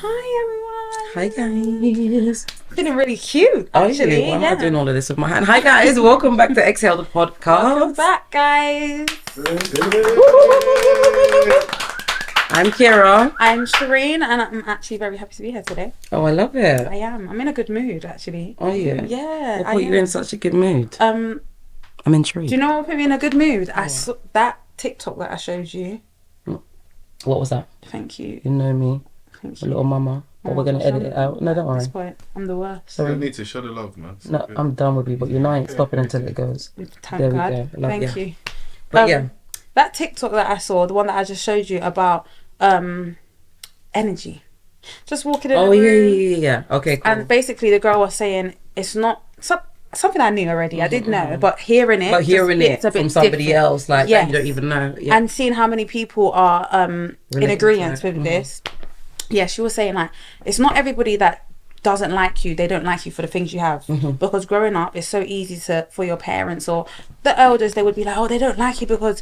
Hi Hi guys. Feeling really cute, actually. Why am I doing all of this with my hand? Hi guys, welcome back to Exhale the podcast. Welcome back, guys. I'm Kira. I'm Shireen, and I'm actually very happy to be here today. Oh, I love it. I am. I'm in a good mood, actually. Are you? Yeah. What put you in such a good mood? I'm intrigued. Do you know what put me in a good mood? I saw that TikTok that I showed you. What was that? Thank you. You know me, Thank a you. little mama. But we're gonna edit it out. No, don't At this worry. point, I'm the worst. You don't need to show the love, man. It's No, okay. I'm done with you. But you know I ain't stopping until it goes. Thank There we God. go. I love Thank you. you. But yeah. That TikTok that I saw, the one that I just showed you about energy. Just walking in Oh the yeah, room. yeah. Okay, cool. And basically the girl was saying it's not something I knew already. I did know, but hearing it, But hearing it it's a bit from somebody different. else, like Yes. that you don't even know. Yeah. And seeing how many people are in Relating agreement to it. with this. Yeah, she was saying like it's not everybody that doesn't like you, they don't like you for the things you have. Because growing up it's so easy for your parents or the elders, they would be like, oh, they don't like you because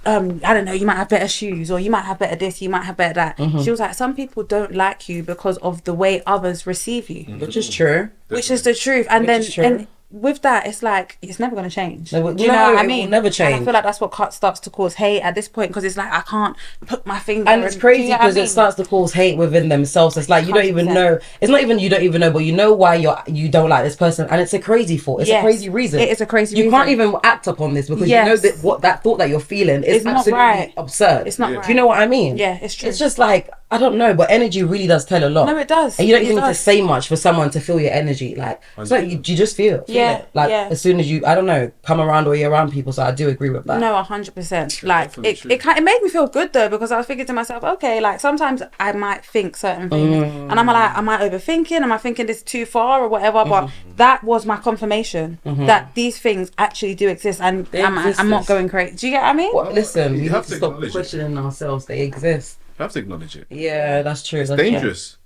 I don't know, you might have better shoes, or you might have better this, you might have better that. She was like, some people don't like you because of the way others receive you. Which is true. Which is the truth. And Which is true. and with that, it's like it's never going to change. No, Do you know what I it mean? will never And I change. feel like that's what starts to cause hate at this point, because it's like I can't put my finger. And it's do you crazy know what I because mean? it starts to cause hate within themselves. It's like you don't even 100%. know. It's not even you don't even know, but you know why you don't like this person, and it's a crazy thought. It's Yes, a crazy reason. it is a crazy You reason. can't even act upon this because Yes. you know that what that thought that you're feeling is It's not absolutely right. absurd. It's not Yeah. right. Do you know what I mean? Yeah, it's true. It's just like I don't know, but energy really does tell a lot. No, it does. And you don't It even need to does. say much for someone to feel your energy. Like it's like you just feel Yeah, it. Like yeah. as soon as you, I don't know, come around or you're around people. So I do agree with that. No, 100%. Like definitely true. it made me feel good though, because I was thinking to myself, okay, like sometimes I might think certain things, and I'm like, am I overthinking? Am I thinking this too far or whatever? But that was my confirmation that these things actually do exist, and They I'm not exist. going crazy. Do you get what I mean? Well, listen, You we have have to to stop acknowledge it. questioning ourselves. They exist. You have to acknowledge it. Yeah, that's true. That's Dangerous. true.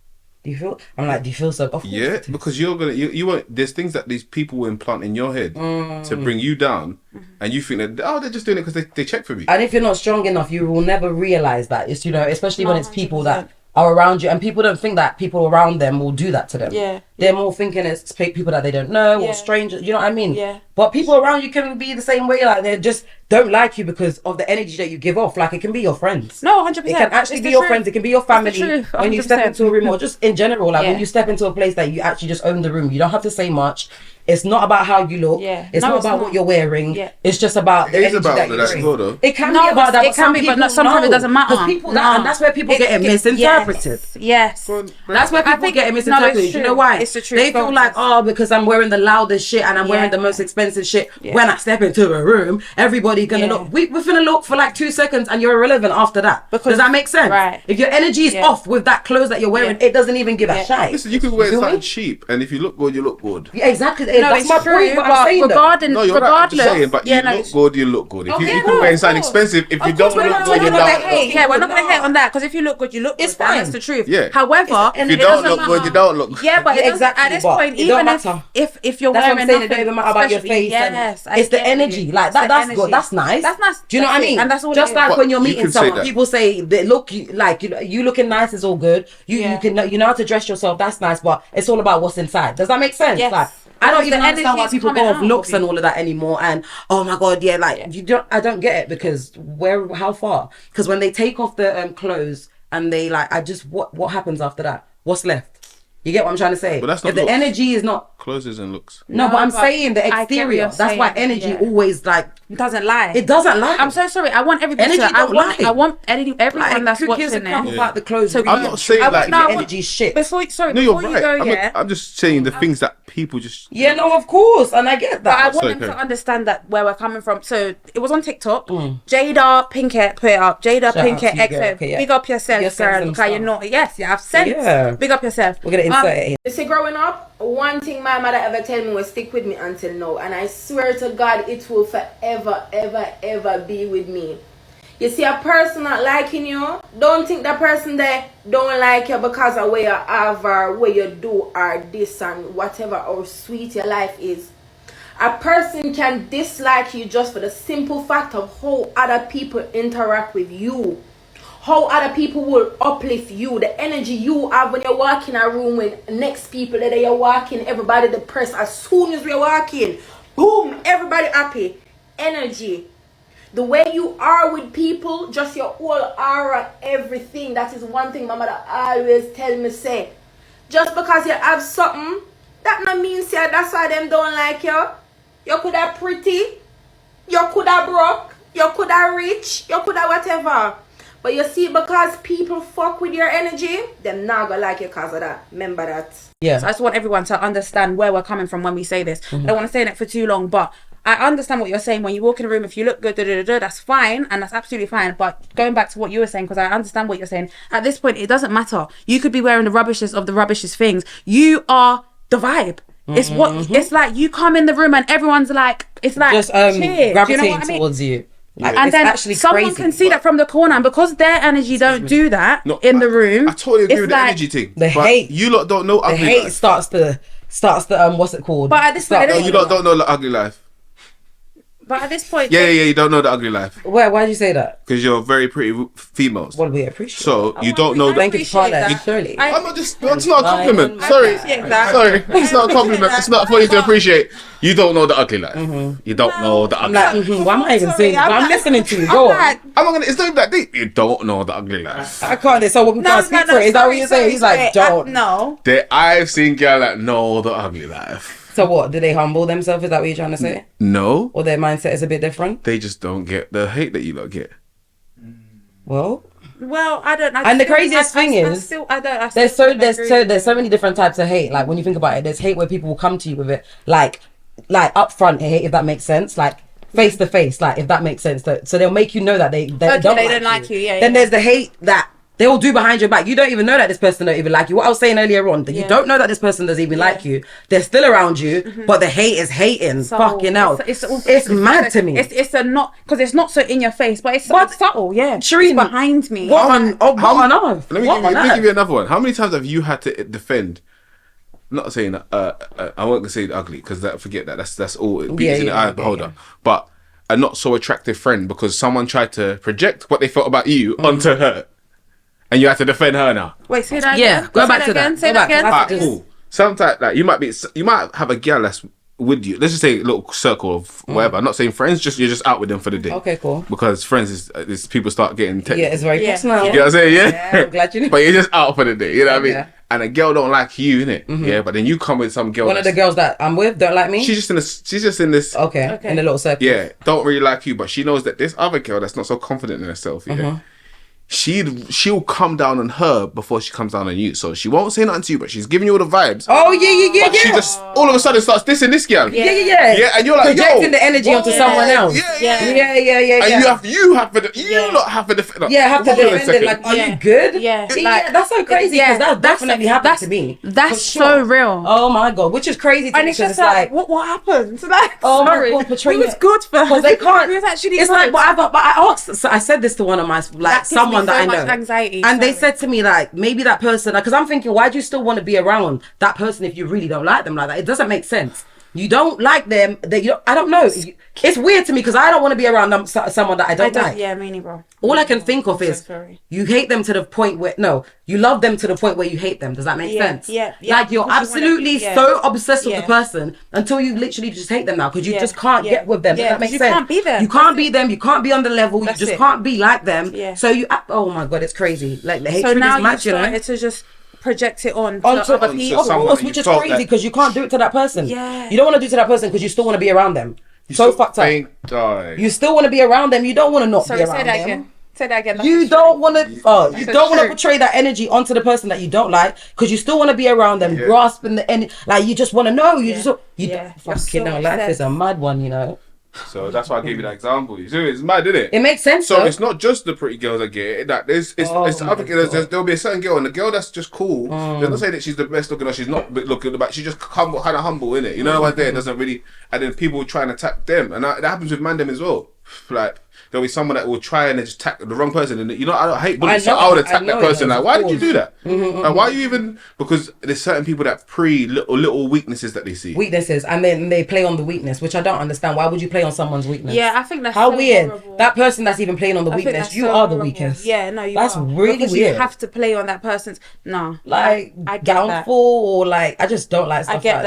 Do you feel? I'm like, do you feel so? Of course Yeah, it is. because you're gonna you won't. There's things that these people will implant in your head to bring you down, and you think that they're just doing it because they check for me. And if you're not strong enough, you will never realize that. It's especially when it's people 100%. that are around you, and people don't think that people around them will do that to them. Yeah. They're more thinking it's people that they don't know Yeah. or strangers. You know what I mean? Yeah. But people around you can be the same way. Like they just don't like you because of the energy that you give off. Like it can be your friends. No, 100%. It can actually It's be the your truth. friends. It can be your It's the family. truth, When you step 100%. into a room, or just in general, like Yeah. when you step into a place that you actually just own the room. You don't have to say much. It's not about how you look. Yeah. It's No, not it's about not. what you're wearing. Yeah. It's just about the It is energy about that that you as bring. well, though. It can No, be about that, it but can some be, but people not- sometimes it doesn't matter. Because people No. and that's where people get it misinterpreted. Yes. Go on, That's where I people think- get it no, it's misinterpreted. You know true. why? It's the truth. They Go feel on, like, sis. oh, because I'm wearing the loudest shit and I'm wearing the Yeah. most expensive shit. Yeah. When I step into a room, everybody gonna Yeah. look. We're finna look for like 2 seconds and you're irrelevant after that. Because- Does that make sense? right. If your energy is Yeah. off with that clothes that you're wearing, Yeah. it doesn't even give Yeah. a shite. Listen, you could wear feel something me? cheap, and if you look good, you look good. Yeah, exactly. No, That's it's my true, point. But I'm but saying that. No, you're right. I'm regardless. just saying, but yeah, you no, look it's- good, you look good. If Okay, you no, can wear of something course. expensive, if you Of don't course, we're look not good, talking you're about down. that hate. Yeah, we're not gonna No. hate on that, because if you look good, you look good. It's fine. That's the truth. Yeah. However, If it you don't doesn't look good, matter. you don't look good. Yeah, but it Exactly, doesn't, at this but point, it don't even matter. if you're That's what wearing I'm saying. It nothing, don't even matter about your face. Yes, and it's the get you. energy. Like It's that. the That's energy. good. That's nice. That's nice. Do you know what I That's it, mean? and that's all Just it is. like But when you're you meeting can say someone, that. people say they look you looking nice is all good. You Yeah. you know how to dress yourself. That's nice, but it's all about what's inside. Does that make sense? Yes. Like I don't Because even the understand why energy's people go coming off out looks of and you. all of that anymore. And oh my god, yeah, like I don't get it, because how far? Because when they take off the clothes and they what happens after that? What's left? You get what I'm trying to say? But that's not if the looks. energy is not. Clothes and looks. No, No, but I'm but saying the I get what exterior. you're That's why saying, energy yeah. always like It doesn't lie. it doesn't lie. I'm so sorry. I want everybody Energy to. I don't want. lie. I want everyone that's who watching gives a crap this. about the clothes? So I'm not saying like no, I want- energy shit. Before no, before you're you right. go, I'm just saying the things that people just. Yeah, no, of course, and I get But I that. want okay. them to understand that where we're coming from. So it was on TikTok. Mm. Jada Pinkett put it up. Jada Shout out Pinkett to you, girl. XO. Okay, yeah. Big up yourself, Yourself girl. and Because you're stuff. not. Yes, you have sense. Yeah. Big up yourself. We're gonna insert it here. You see, growing up, one thing my mother ever tell me will stick with me until now, and I swear to God, it will forever, ever be with me. You see, a person not liking you, don't think that person there don't like you because of where you have or where you do or this and whatever or sweet your life is. A person can dislike you just for the simple fact of how other people interact with you. how other people will uplift you, the energy you have when you walk in a room with next people that you're walking, everybody depressed. As soon as we're walking, boom, everybody happy. Energy. The way you are with people, just your whole aura, everything. That is one thing my mother always tell me, say, just because you have something, that not means yeah, that's why them don't like you. You could have pretty, you could have broke, you could have rich, you could have whatever. But you see, because people fuck with your energy, them not gonna like you because of that. Remember that. Yeah. So I just want everyone to understand where we're coming from when we say this. I don't want to say it for too long, but I understand what you're saying. When you walk in a room, if you look good, that's fine, and that's absolutely fine. But going back to what you were saying, because I understand what you're saying, at this point, it doesn't matter. You could be wearing the rubbishest of the rubbishest things. You are the vibe. It's what it's like. You come in the room and everyone's like, it's like just cheers. gravitating you know what I mean? towards you. Like, And it's then actually someone crazy. can see that from the corner, and because their energy don't do that No, in the room, I totally agree it's with like- the energy thing. The but hate. You lot don't know The ugly hate life. starts the what's it called? But at this point, No, you lot don't know the ugly life. But at this point, Yeah, you don't know the ugly life Why did you say that? because you're very pretty females. What do we appreciate? So you don't know. Thank you for part that. appreciate Surely. I- I'm not just. That's not a compliment. I Sorry, appreciate that. sorry. It's not a compliment. It's not for you to appreciate. You don't know the ugly life. You don't know the ugly. I'm life. like, why am I even Sorry, saying? I'm I'm like- listening to you. I'm Go on. like, I'm not gonna. It's not even that deep. You don't know the ugly life. I can't. So we can't speak for it. Is that what you're saying? He's like, don't. No. I've seen girls that know the ugly life. So what? Do they humble themselves? Is that what you're trying to say? No, Or their mindset is a bit different? they just don't get the hate that you lot get. Well, Well, I don't. And the craziest thing is, there's so many different types of hate. Like when you think about it, there's hate where people will come to you with it, like upfront hate, if that makes sense, like face to face, like if that makes sense. So they'll make you know that they don't like you. Yeah. Then there's the hate that they will do behind your back. You don't even know that this person don't even like you. What I was saying earlier on, that you don't know that this person doesn't even like you. They're still around you, but the hate is hating. So Fucking hell. It's mad to me. It's a not because it's not so in your face, but it's But- subtle. Yeah, Shireen, it's behind me. What on earth? Let me, What give you, on let me earth? give you another one. How many times have you had to defend? I'm not saying that. I won't say the ugly because forget that. That's all. It beats in the eye of the beholder. But a not so attractive friend because someone tried to project what they felt about you onto her, and you had to defend her now. Wait, say that Yeah, again. go Say back to that. again. Say Go that back. again. That's Alright, cool. Sometimes like you might have a girl that's with you. Let's just say a little circle of whatever. I'm not saying friends. Just you're just out with them for the day. Okay, cool. Because friends is people start getting technical. Yeah, it's very Yeah. personal. You know what I'm saying? Yeah. Yeah, I'm glad you knew. But you're just out for the day. You know what I mean? Yeah. And a girl don't like you, innit? Yeah. But then you come with some girl. One of the that's- girls that I'm with don't like me. She's just in this. Okay, in a little circle. Yeah. Don't really like you, but she knows that this other girl that's not so confident in herself. Yeah. She'll come down on her before she comes down on you. So she won't say nothing to you, but she's giving you all the vibes. Oh yeah. But she just all of a sudden starts dissing this girl. Yeah. Yeah, and you're like, projecting yo, the energy onto someone else. Yeah. Yeah. And you have to defend. Yeah, have to Hold on a defend it. second. Like, are you good? Yeah. Yeah, that's so crazy because that definitely happened to me. That's For so sure. real. Oh my god, which is crazy to And me it's because just it's like, what happened? Like, oh sorry. my god, portraying It was it. good for her. Because they can't. It was actually It's good. like, but I asked. So I said this to one of my That like gives me someone that so I much know, anxiety, and they sorry. said to me like maybe that person, because I'm thinking, why do you still want to be around that person if you really don't like them like that? It doesn't make sense. You don't like them. I don't know. It's weird to me because I don't want to be around someone that I don't like. Yeah, me neither. All I can think of is sorry. you hate them to the point where you love them to the point where you hate them. Does that make sense? Yeah. Like you're Because you wanna absolutely be- yeah. so obsessed with Yeah. the person until you literally just hate them now because you Yeah. just can't Yeah. get with them. Yeah, Does that make you sense? can't be them. You can't be them. You can't be on the level. That's you just it. can't be like them. Yeah. So you. Oh my god, it's crazy. Like the So hatred now is you match, you know. started to just project it on Onto to other onto people. Of someone course, that which you is felt crazy that- because you can't do it to that person. Yeah. You don't want to do it to that person because you still want to be around them. So fucked up. Die. You still want to be around them. You don't want to not Sorry, be say around that them. again. Say that again. That's You true. don't want to. You So don't want to true. portray that energy onto the person that you don't like because you still want to be around them, grasping the energy. Like you just want to know. You just. You Yeah. don't, You're fucking so hell, life is obsessed. a mad one, you know. So that's why I gave you that example. You see, it's mad, isn't it? It makes sense. So though. it's not just the pretty girls that get it. That it's Oh the my other girls. God. There'll be a certain girl, and the girl that's just cool. They're not saying that she's the best looking or she's not looking, but she's just kind of humble, innit? You know what? There doesn't really, and then people try and attack them, and that happens with Mandem as well. Like there'll be someone that will try and just attack the wrong person. And you know, I hate bullying, so know, I would attack I know that person. it, Like, of why did you course. do that? Like, why are you even? Because there's certain people that little weaknesses that they see. Weaknesses, and then they play on the weakness, which I don't understand. Why would you play on someone's weakness? Yeah, I think that's how so weird. horrible. That person that's even playing on the I think weakness, that's you so are the horrible. weakest. Yeah, no, you That's are. really because weird. You have to play on that person's. No, Like I get downfall, or like I just don't like stuff I get like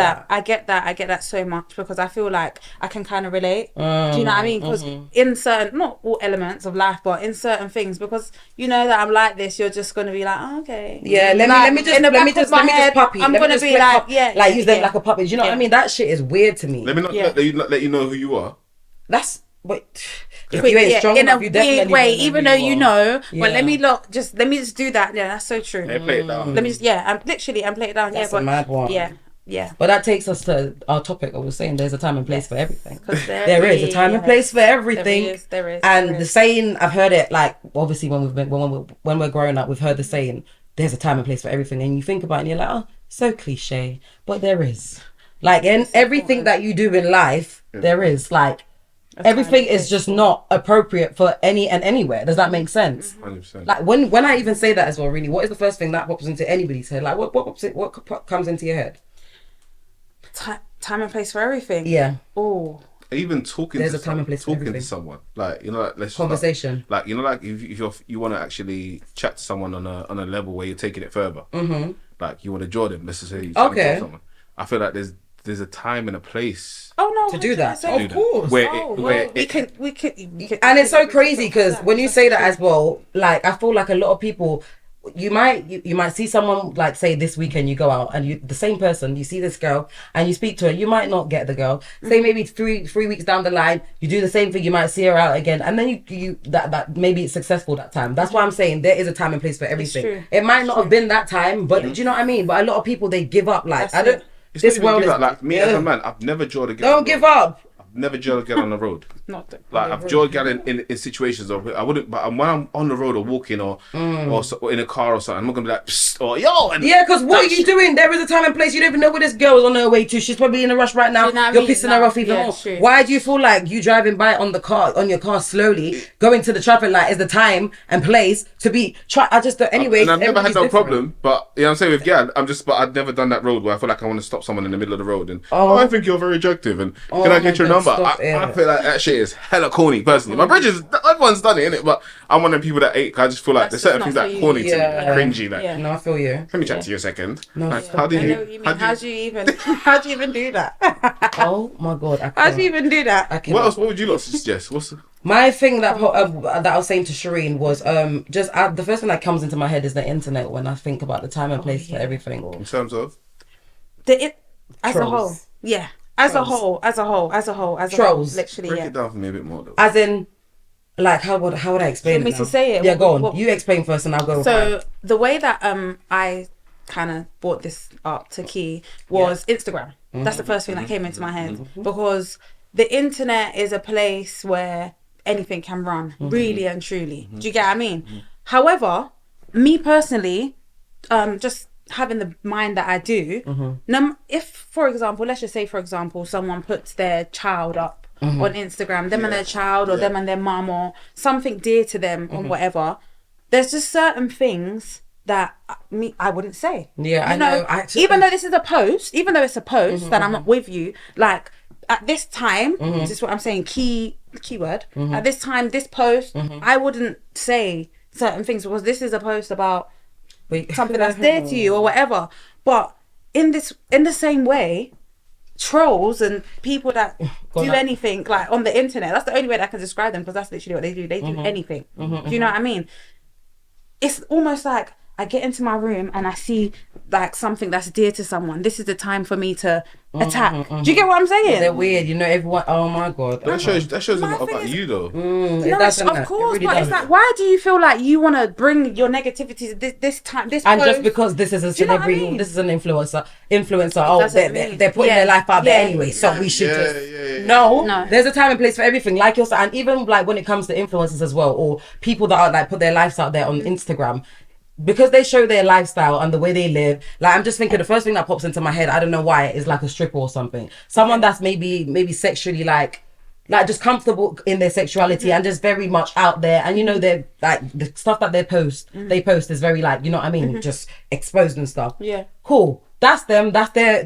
that. I get that so much because I feel like I can kind of relate. Do you know what I mean? Because Mm-hmm. in certain, not all elements of life, but in certain things, because you know that I'm like this, you're just gonna be like, oh, okay. Yeah, let Like, me in the back of my just head, puppy. I'm Let me gonna just be play like, pup- yeah, like yeah, use them yeah. like a puppet. Do you know what I Yeah. mean? That shit is weird to me. Let me not Yeah. let you know who you are. That's wait. If Quick, you ain't yeah, strong in a enough, you definitely weird way, don't know even who though you know, but Yeah. let me just do that. Yeah, that's so true. They play it down. Let me just, and literally, and play it down. That's yeah, a but mad one. yeah. But that takes us to our topic. I was saying there's a time and place for everything. 'Cause There is a time and place for everything. There is. And there the is. saying, I've heard it like obviously when we're growing up, we've heard the saying, "There's a time and place for everything." And you think about it, and you're like, "Oh, so cliche," but there is. Like in everything that you do in life, there is like everything and is just not appropriate for any and anywhere. Does that make sense? 100%. Like when I even say that as well, really, what is the first thing that pops into anybody's head? Like what comes into your head? Time and place for everything. Yeah. Oh. Even talking There's to a time and place for talking to everything. someone, like, you know, like, let's just, Conversation. like you know, like if you want to actually chat to someone on a level where you're taking it further, like you want to draw them. Let's just say you're trying to Okay. talk to someone. I feel like there's a time and a place. Oh no. To do that. 100%. Of course. Where Oh, it, where well, we it, can. And it's so crazy because when you say that as well, like I feel like a lot of people, you might see someone like say this weekend you go out and you the same person, you see this girl and you speak to her, you might not get the girl. Say maybe three weeks down the line, you do the same thing, you might see her out again, and then you that maybe it's successful that time. That's why I'm saying there is a time and place for everything. true. It might not have been that time, but do you know what I mean? But a lot of people they give up. Like That's I don't. it. it's This not even world give is up. Like me as a man, I've never jawed a girl. Don't give up. I've never jawed a girl on the road. Not the, Like I've jawed a girl in situations of I wouldn't, but when I'm on the road or walking or in a car or something, I'm not gonna be like Psst, or yo. And Yeah, because what are you doing? There is a time and place. You don't even know where this girl is on her way to. She's probably in a rush right now. Do you know what I You're mean? pissing her No, off even yeah, more. true. Why do you feel like you driving by on your car slowly, going to the traffic light is the time and place to be? I just don't. Anyway, And I've never had everybody's no different. problem, but you know what I'm saying with Gad, but I've never done that road where I feel like I want to stop someone in the middle of the road and I think you're very attractive and can I get my your God, number? stop it. I feel like that shit is hella corny personally. My bridges, everyone's done it, innit? But I'm one of them people that ain't. I just feel like That's there's certain just things not that for are you. corny to me, Yeah. like cringy. Like, Yeah. No, I feel you. let me chat to you a second. No, Like, stop. how do I know you? what you mean. How do you even do that? Oh my God. I How do you can't. even do that? I What cannot. else? What would you lot suggest? What's My thing that I was saying to Shireen was just the first thing that comes into my head is the internet when I think about the time and place for everything. in terms of? As a Trolls. whole, yeah. As a whole, Trolls. literally, Break yeah. it down for me a bit more though. As in, like how would I explain You want me it? to now? say it? Yeah, go on. What- You explain first, and I'll go. So the way that I kind of brought this up to Key was Instagram. That's the first thing that came into my head because the internet is a place where anything can run, really and truly. Do you get what I mean? However, me personally, just having the mind that I do, if, for example, let's just say, for example, someone puts their child up on Instagram, them and their child or them and their mum or something dear to them or whatever, there's just certain things that I wouldn't say. Yeah, You I know. Even though this is a post, even though it's a post that I'm not with you, like at this time, this is what I'm saying, keyword, at this time, this post, I wouldn't say certain things because this is a post about something that's dear to you or whatever. But in the same way, trolls and people that do anything like on the internet, that's the only way that I can describe them because that's literally what they do. They do anything. Do you know what I mean? It's almost like I get into my room and I see like something that's dear to someone. This is the time for me to attack. Do you get what I'm saying? they're weird, you know. Everyone. Oh my God. That shows a My lot thing about is- you though. It No, doesn't, of it course, really but it's does. like, why do you feel like you want to bring your negativity to this time, this And post? just because this is a Do you know what I celebrity, mean? this is an influencer, oh, doesn't mean- they're putting Yeah, their life out there yeah, anyway, so no. we should Yeah, just yeah. No, No. there's a time and place for everything. Like you're saying, and even like when it comes to influencers as well, or people that are like put their lives out there on Instagram. Because they show their lifestyle and the way they live, like I'm just thinking the first thing that pops into my head, I don't know why, is like a stripper or something. Someone that's maybe sexually like like just comfortable in their sexuality and just very much out there. And you know, they're like the stuff that they post is very like, you know what I mean, just exposed and stuff. Yeah. Cool. That's them. That's their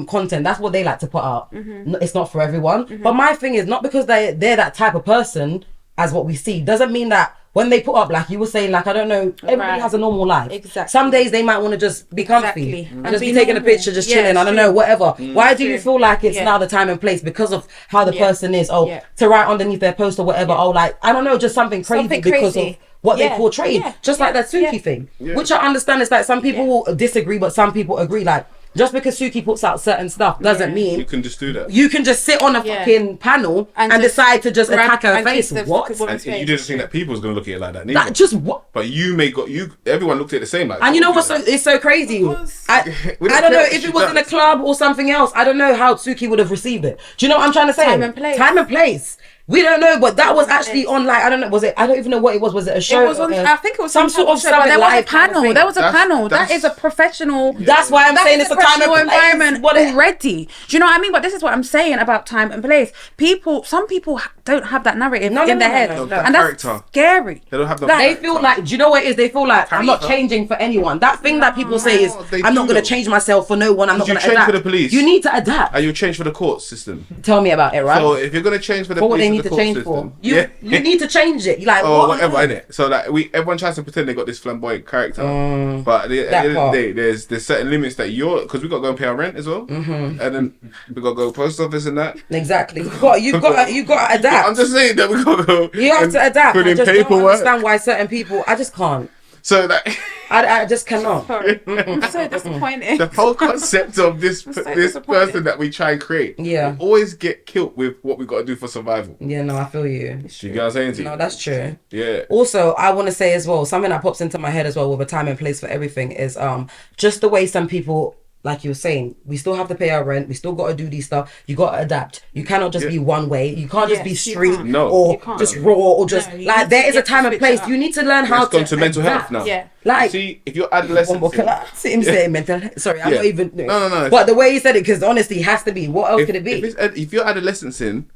content. That's what they like to put out. It's not for everyone. But my thing is, not because they're that type of person as what we see, doesn't mean that when they put up, like you were saying, like, I don't know, everybody has a normal life. Exactly. Some days they might want to just be comfy Exactly. and And just be be taking a normal. picture, just Yeah, chilling. I don't true. know, whatever. Why do you True. feel like it's Yeah. now the time and place because of how the Yeah. person is? Oh, Yeah. to write underneath their post or whatever. Oh, like, I don't know, just something crazy Something because crazy. of what they Yeah. portray. Yeah. Just like that Suki Yeah. thing, which I understand is like some people will disagree, but some people agree. Like, just because Suki puts out certain stuff doesn't mean You can just do that. you can just sit on a Yeah. fucking panel and just decide to just grab attack her and face. kiss the What? fucking woman's And you face. didn't think that people was gonna look at it like that. That Neither. just what? But everyone looked at it the same. Like, And you know what's it's so crazy? course. I We don't don't know care if what it was she in a does. club or something else. I don't know how Suki would have received it. Do you know what I'm trying to say? Time and place. Time and place. We don't know, but that was actually on like I don't know. Was it? I don't even know what it was. Was it a show? It was on. I think it was some sort of show, but there something was a live kind of panel. thing. There was a panel. That that's- is a professional. That's why I'm that saying is it's a time and professional place. environment What it- already. Do you know what I mean? But this is what I'm saying about time and place. Some people don't have that narrative No, no, in their no, head, no, no. and that's Character. scary. They don't have the They feel like, do you know what it is? They feel like I'm not Character. changing for anyone. That thing that people say is, they I'm not do going to though. change myself for no one. I'm not You going to change adapt. for the police. You need to adapt. and you change for the court system. Tell me about it, right? So if you're gonna change for the What would police they and need the to court change system, for? You need to change it. Like or what? whatever, innit? So like everyone tries to pretend they got this flamboyant character, but at the that end of part. the day, there's certain limits that because we got to go and pay our rent as well, and then we got to go post office and that. Exactly. You got to adapt. I'm just saying that we got to go. You have and to adapt. Put I in just don't paperwork. understand why certain people. I just can't. So that I just cannot. Sorry, I'm so disappointed. the whole concept of this so this disappointed. person that we try and create, Yeah. we always get killed with what we got to do for survival. Yeah, no, I feel you. You get what I'm saying to you? No, that's true. Yeah. Also, I want to say as well, something that pops into my head as well with a time and place for everything is just the way some people, like you were saying, we still have to pay our rent. We still got to do these stuff. You got to adapt. You cannot just be one way. You can't just be Yes, you street can't. No. or You can't. just raw or just No, you like need there to is a get time to and switch place. it up. You need to learn how Let's to go to mental health adapt. now. Yeah. Like See, if you're adolescent, see him saying mental health. Sorry, I'm Yeah. not even. No. But the way he said it, because honestly, it has to be. What else could it be? if you're adolescing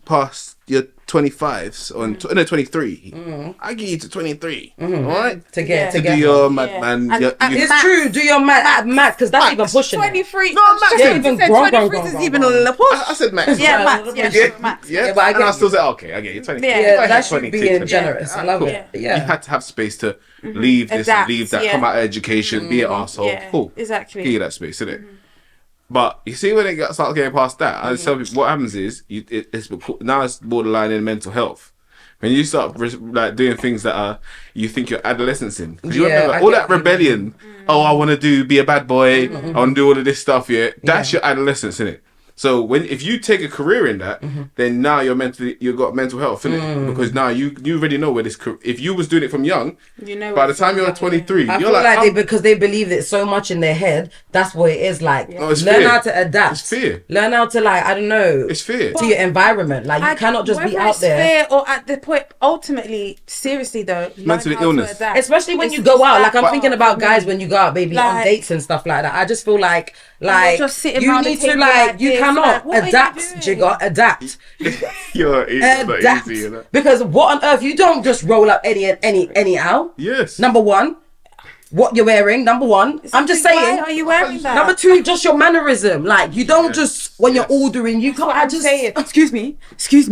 past your 25s or no 23, I get you to 23. All right, to get to to get. do your Yeah. man. And- and It's Max. true. Do your math because that's even pushing. it. 23. No, Max. Yeah, Even said grown, 23 grown, is grown, even grown. a push. I said Max. Yeah, Max. Yeah, Yeah, Max. yeah, but I and get I still you. say, okay, I get you. 23. Yeah, I get That should 22, be 23. generous. I love it. You Yeah. had to have space to leave this Adapt, and leave that, yeah. come out of education, be an arsehole. Yeah, Cool. exactly. Give you that space, innit? But you see when it starts getting past that, I tell people what happens is now it's borderline in mental health. When you start like doing things that you think you're adolescence in, because you Yeah, remember I all get that what you rebellion. Oh, I want to be a bad boy. I want to do all of this stuff. Yeah, that's your adolescence, innit? So if you take a career in that, then now you've got mental health, innit? Because now you already know where this. If you was doing it from young, You know by the what's time you're exactly- 23, I you're feel like, like, because they believe it so much in their head. That's what it is like. No, it's Learn fear. how to adapt. It's fear. Learn how to I don't know. it's fear. To your environment. Like you cannot just be whether out it's there. Fear or at the point, ultimately, seriously though, learn Mentally how to illness. adapt. Especially when It's you go out. that Like I'm thinking part about for guys me. when you go out, baby, on Like- dates and stuff like that. I just feel like just sitting you round the need to table like like you this, cannot like, what are you adapt, doing? Jigger, adapt. It's not Adapt. easy, you know? Because what on earth, you don't just roll up anyhow. Yes. Number one, what you're wearing. Number one, I'm just Why saying. are you wearing that? Number two, just your mannerism. Like you don't just when you're Yes. ordering, you can't. I I'm just saying, excuse me,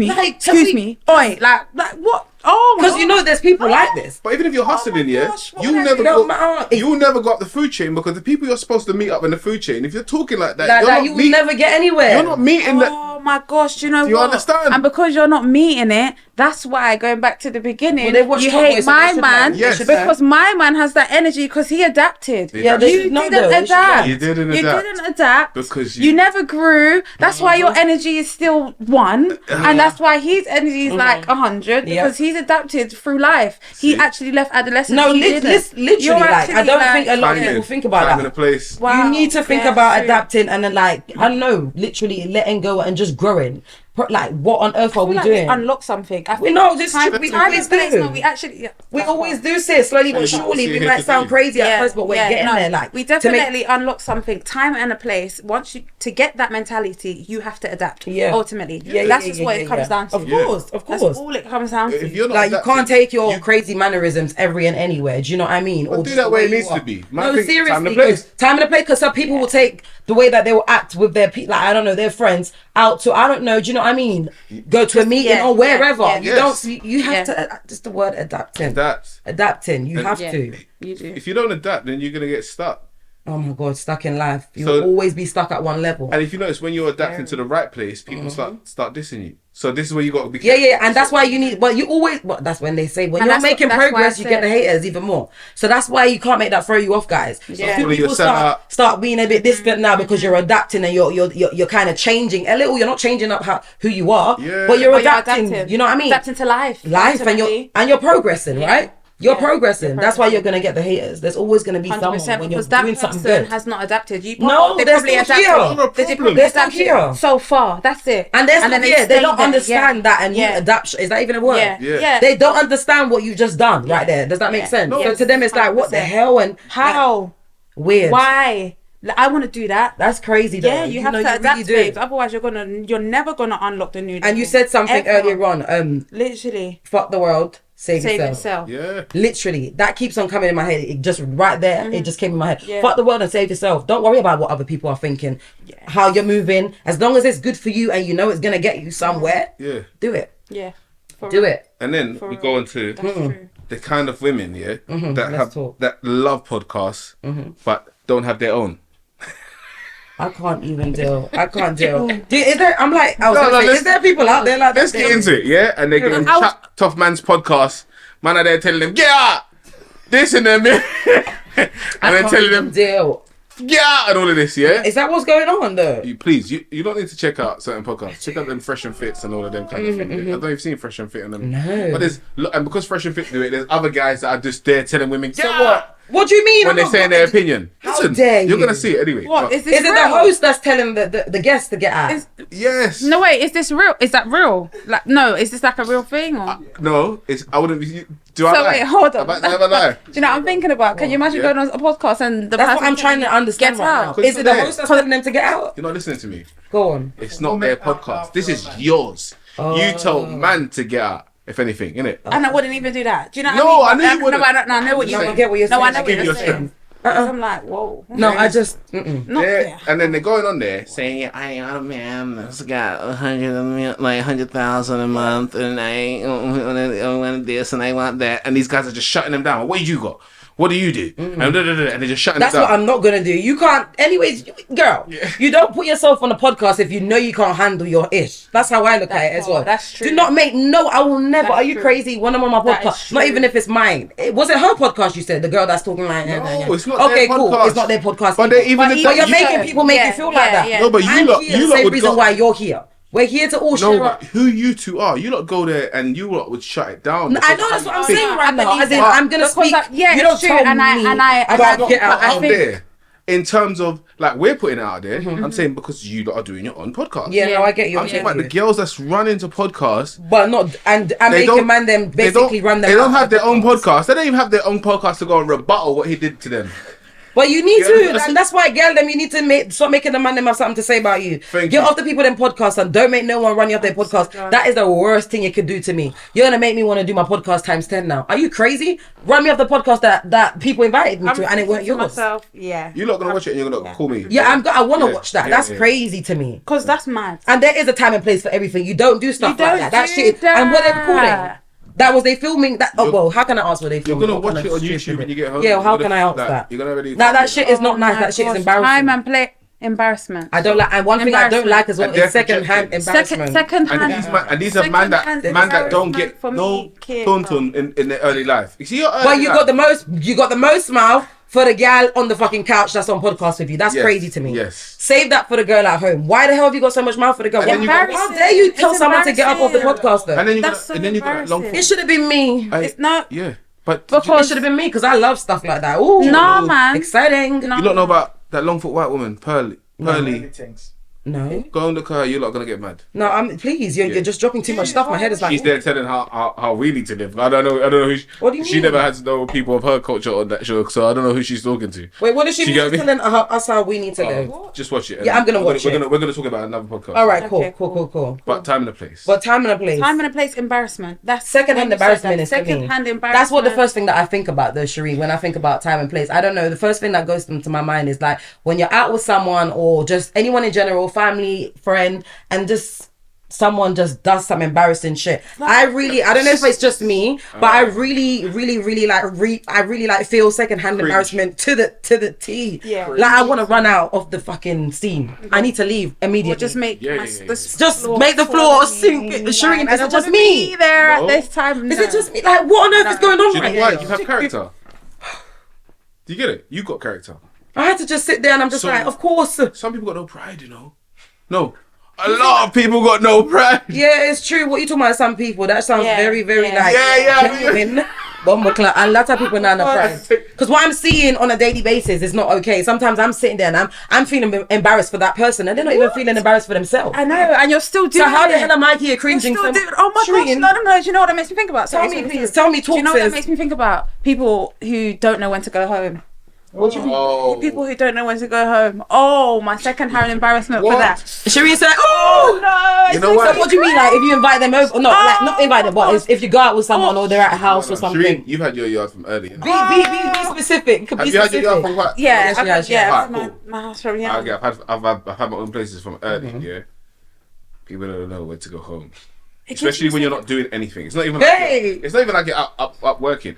Like, excuse me. Oi, like what? Oh, my because you God. know there's people like this. But even if you're hustling, yeah, gosh, what you would I never do? Don't go. matter. You'll never go up the food chain because the people you're supposed to meet up in the food chain. If you're talking like that, Like you're that, not you will meet- never get anywhere. You're not meeting that. Oh my gosh, do you know Do you what? understand? And because you're not meeting it, that's why going back to the beginning, Well, they watch you Top hate Boy, so they my should man know. Yes. because my man has that energy because he adapted. Yeah, they you should know didn't though. They should adapt. know. You didn't You adapt. didn't adapt Because you you- never grew. That's why your energy is still one, and that's why his energy is like 100 Yeah. because he's adapted through life. He See? actually left adolescence. No, he literally, didn't. You're like I actually don't like- think a lot of Timing. people think about Time that. and a place. Wow. You need to think Yeah, about true. adapting and then I don't know, literally letting go and just growing. like what on earth are we doing? Unlock something. We know this time, shit we time always and place, do. no, we actually We always do, sis. Slowly but surely. We might sound crazy at first, but we're getting there. Like we definitely unlock something. Time and a place. Once you to get that mentality, you have to adapt. Yeah. Ultimately, that's just what it comes down to. Of course. That's all it comes down to. If you're not Like you adapting, can't take your crazy mannerisms every and anywhere. Do you know what I mean? Well, Or do just that the way it you needs to are. be. Man, No, I think seriously, time and place. time and a place. Because some people will take the way that they will act with their like I don't know their friends out to I don't know. Do you know what I mean? Go to a meeting or wherever. You Yes. don't. You have to. Just the word adapting. Adapt. Adapting. You have Yeah. to. You do. If you don't adapt, then you're gonna get stuck. Oh my god, stuck in life. You'll So- always be stuck at one level. And if you notice, when you're adapting to the right place, people start dissing you. So this is where you got to be. Yeah, and that's why you need. Well, you always. Well, that's when they say when And you're that's what- making that's why I progress, you get the said- haters even more. So that's why you can't make that throw you off, guys. Yeah. So Pulling people yourself start being a bit distant now because you're adapting and you're kind of changing a little. You're not changing up who you are, Yeah. but you're But you're adapting. You know what I mean? Adapting to life. Life ultimately. and you're progressing, right? You're Yeah. progressing. You're That's why you're progressing. gonna get the haters. There's always gonna be someone 100% when you're because that doing something person good. has not adapted. They No, they're probably still adapted. here. No problem. They probably They're still adapted here. so far. That's it. And they're still then here. They stay don't there. understand that and Yeah. adaptation. Is that even a word? Yeah. Yeah. They don't understand what you've just done right there. Does that make sense? No. So to them, it's like, what the 100%. hell? And How? weird. Why? Like, I want to do that. That's crazy, though. Yeah, you have know, to adapt, really do. babes. Otherwise, you're never gonna unlock the new. And you level. said something Ever. earlier on. Literally, Fuck the world, save save yourself. yourself. Yeah. Literally, that keeps on coming in my head. It just right there, it just came in my head. Yeah. Fuck the world and save yourself. Don't worry about what other people are thinking, how you're moving. As long as it's good for you and you know it's gonna get you somewhere, Yeah. do it. Yeah. For Do real. it. And then we go on to That's true. the kind of women, that let's talk. that love podcasts, but don't have their own. I can't even deal. I can't deal. Is there? I'm like, I was No, gonna no, say, let's- is there people out there like Let's that? get into it, yeah? And they're getting I was- Tough Man's podcast. Man are there telling them, get out! This and them, and I then can't telling even them, deal. get out! And all of this, yeah? Is that what's going on though? You don't need to check out certain podcasts. Check out them Fresh and Fits and all of them kind of things. I don't know if you've seen Fresh and Fit and them. No. But and because Fresh and Fit do it, there's other guys that are just there telling women, get So out! what? What do you mean? When I'm they're not saying going- their opinion. How Listen, dare you're you? gonna see it anyway. What But- is this? Is it real? the host that's telling the guest to get out? Yes. No wait, is this real? Is that real? Like no, is this like a real thing or? No, I wouldn't be. Do I So lie? wait, hold on. Have I never lie? Do you know what I'm thinking about? Can you imagine Yeah. going on a podcast and the That's what person I'm trying to understand gets right out? now. Is it the Today- host that's telling them to get out? You're not listening to me. Go on. It's not their podcast. This is yours. You told man to get out, if anything, innit? And I wouldn't even do that. Do you know No, what I I mean? knew you wouldn't. No, I know what you No, I mean. get what you're No, I saying. know I what give you're you a saying. strength. I'm like, whoa. No, I just. Not Yeah, there. and then they're going on there saying, Saying I am a man that's got 100,000 a month, and I want this and I want that. and these guys are just shutting them down. What you got? What do you do? And, and they're just shutting That's them what down. I'm not gonna do. You can't. Anyways, girl, you don't put yourself on a podcast if you know you can't handle your ish. That's how I look at it as well. That's true. Do not make no. I will never. That's Are you true. crazy? When I'm on my That is podcast, not true. even if it's mine. Was it her podcast? You said the girl that's talking like. No, it's not Okay, their cool. podcast. It's not their podcast. But they even But you're you- making people make you feel like that. yeah. No, but you I'm lot, here. you The lot same would reason go. why you're here. We're here to all No, share. but who you two are? You lot go there and you lot would shut it down. I know that's what I'm Oh, saying no, right I now. believe As in, that. I'm gonna Because speak. yeah, you it's don't true, tell and me. I gotta not get out. out think- there. In terms of like we're putting it out there, I'm saying because you lot are doing your own podcast. Yeah, no, I get you. I'm talking about the girls that's running to podcasts. But not and They making don't- man them They basically don't, run them. they don't out have their of own podcasts. podcast. They don't even have their own podcast to go and rebuttal what he did to them. But you need Yeah, to, that's- and that's why, girl, them you need to stop making the man them have something to say about you. Thank Get you. off the people them podcasts and don't make no one run you off their podcast. That is the worst thing you could do to me. You're gonna make me want to do my podcast times 10 now. Are you crazy? Run me off the podcast that people invited me to, and it weren't yours. Myself, yeah. You're not gonna watch it and you're gonna call me. Yeah, I want to Yeah, watch that. yeah, That's yeah. crazy to me. Because that's mad. And there is a time and place for everything. You don't do stuff You like don't that. That do shit. And what they recording? that. That was they filming that. Oh You're- well, how can I ask what they You're filming? gonna What watch kind it of on shit YouTube is when it? you get home. Yeah, You're how gonna- can I answer like, that? You're gonna already. Now that shit is not nice. my That shit is gosh, embarrassing. Time and play embarrassment. I don't like, and one thing I don't Embarrassment. like as well And is they're second-hand projecting. embarrassment. Second And hand. these are man that Second-hand don't get embarrassment for no me, kid, taunting in their early life. You see your early But you life? got the most smile for the gal on the fucking couch that's on podcast with you. That's Yes, crazy to me. yes. Save that for the girl at home. Why the hell have you got so much mouth for the girl? And then you got- How dare you tell It's someone to get up off the embarrassing. podcast though? And then you That's got so and then you got that long. embarrassing. It should have been me. It's not. Yeah, but It Because should have been me because I love stuff like that. Ooh, no, man. exciting. No. you don't know about that long foot white woman, Pearly. No. Go and look at her. You're not gonna get mad. No, please. You're just dropping too much stuff. My head is like. She's there telling how we need to live. I don't know who. What do you She mean? never had to know people of her culture on that show, so I don't know who she's talking to. Wait, what does she mean? get She's me? telling us how we need to live. Just watch it. Yeah, I'm gonna watch it. We're gonna talk about another podcast. All right, Okay, cool. But time and a place. But time and a place. Time and a place, embarrassment. That's Second-hand when you said embarrassment that. is for me. Second-hand embarrassment. That's what the first thing that I think about, though, Cherie. When I think about time and place, I don't know. The first thing that goes into my mind is like when you're out with someone or just anyone in general, family, friend, and just someone just does some embarrassing shit. I don't know if it's just me, but I really like feel secondhand embarrassment to the T. Yeah. Like I want to run out of the fucking scene. I need to leave immediately. Or just make Just make the floor sink. Shireen, is it just me? There No. at this time. Is it just me? Like, what on earth is going on Do you right know why? now? You have character. Do you get it? You got character. I had to just sit there and I'm just So- like, of course. Some people got no pride, you know. No, a lot of people got no pride. Yeah, it's true. What you talking about? Some people that sounds Yeah, very, very yeah. like Yeah. genuine. Bomber clock. A lot of people now in the pride. Because what I'm seeing on a daily basis is not okay. Sometimes I'm sitting there and I'm feeling embarrassed for that person, and they're not even feeling embarrassed for themselves. I know, and you're still doing So how the it. hell am I here You're cringing? still some- doing. Oh my gosh! Shireen, No. Do you know what that makes me think about? Tell Sorry, me, sorry, please. sorry. Tell me, Do you talk, know what that sis. makes me think about? People who don't know when to go home. What do you mean? Oh, People who don't know when to go home. Oh, my second-hand embarrassment for What? that. Shireen said, "Oh No. You know what? So what do you mean? Like if you invite them over? No, like not invite them, but if you go out with someone or they're at a house or something. Shireen, you've had your yard from early. Be specific. Have Be you had your yard specific. from what? Yeah, Yes, I've, yes, yeah. yes. I've had my house from here. Okay, I've had my own places from early. Yeah, people don't know where to go home, It gives especially me when you're some- not doing anything. It's not even. Hey! Like it's not even like you're up working.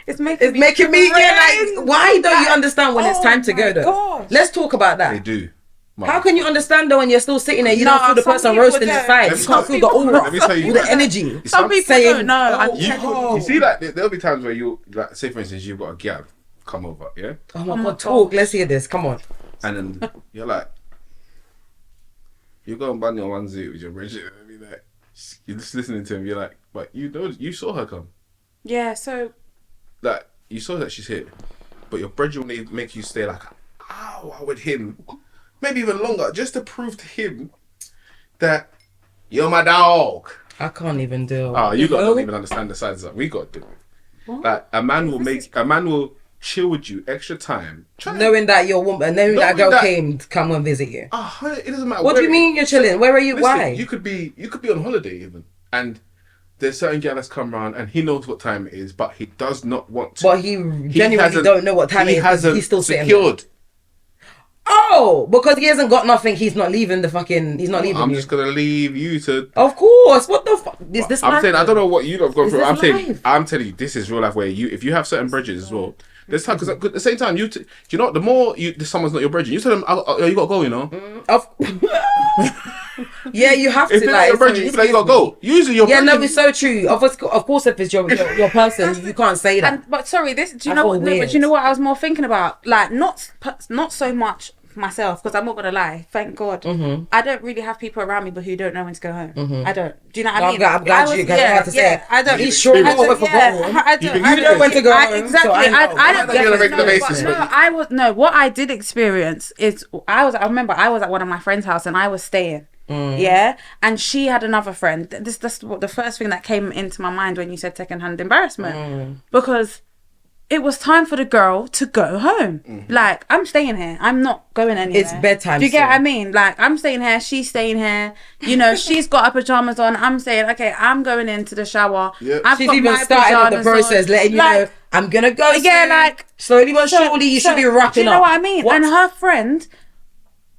It's making It's making me cringe. like. Why don't you understand when it's Oh time to go my though? gosh. Let's talk about They that. do. How can you understand though when you're still sitting there? You No, don't feel the some person people roasting don't. inside. Let You me can't tell feel you- the aura, let me tell you the what. energy. Some people saying, don't know. oh, You see, like there'll be times where you like, say for instance, you've got a gal come over, yeah, Oh my god, talk. Let's hear this. Come on. and then you're like, you go and bang on 1-0 with your bridget, and be like, you're just listening to him. You're like, but you know, you saw her come. Yeah, so Like you saw that she's here, but your brethren will make you stay like an hour with him, maybe even longer, just to prove to him that you're my dog. I can't even do. Oh, you lot don't even understand the sides that we got to do. Like a man will chill with you extra time, Knowing that your woman, knowing that Knowing girl that- came to come and visit you. it doesn't matter. What do you where- mean you're chilling? Where are you? Listen, Why? You could be on holiday even, and there's certain gal that's come around and he knows what time it is, but he does not want to. But he genuinely hasn't- don't know what time it he is. hasn't He's still sitting there. secured. Oh, because he hasn't got nothing. He's not leaving the fucking. He's not leaving I'm you. just gonna leave you to. Of course. What the fuck? Is this? I'm life? saying I don't know what you lot gone Is through. this life? I'm telling you, this is real life where if you have certain bridges as well. There's time because at the same time do you know what, the more someone's not your bridge, you tell them oh, you gotta go, you know. Of. Yeah, you have If to they're like. not your bridge, you feel like you gotta go. Usually your Yeah, no, brethren- it's so true. Of course, if it's your person, you can't say that. but sorry, this. Do you I know feel what? No, weird. but do you know what I was more thinking about? Like not so much myself, because I'm not gonna lie. Thank God, Mm-hmm. I don't really have people around me, but who don't know when to go home. I don't. Do you know what I I'm mean? glad- I'm glad I you was- got had to say it. I don't. He's sure I you know don't- where to go home. I don't. You I know don't- when to go home, Exactly. so I know. I You're on a don't. regular basis, No, but- I was no. What I did experience is I remember I was at one of my friend's house and I was staying. Yeah, and she had another friend. That's the first thing that came into my mind when you said secondhand embarrassment, because it was time for the girl to go home. Like, I'm staying here. I'm not going anywhere. It's bedtime Do you get soon. what I mean? Like, I'm staying here. She's staying here. You know, she's got her pajamas on. I'm saying, okay, I'm going into the shower. Yeah. I've She's got even my started with the pajamas on. process, letting you Like, know I'm gonna go. Yeah, soon. like slowly but surely, you should be wrapping up. Do you know what I mean? What? And her friend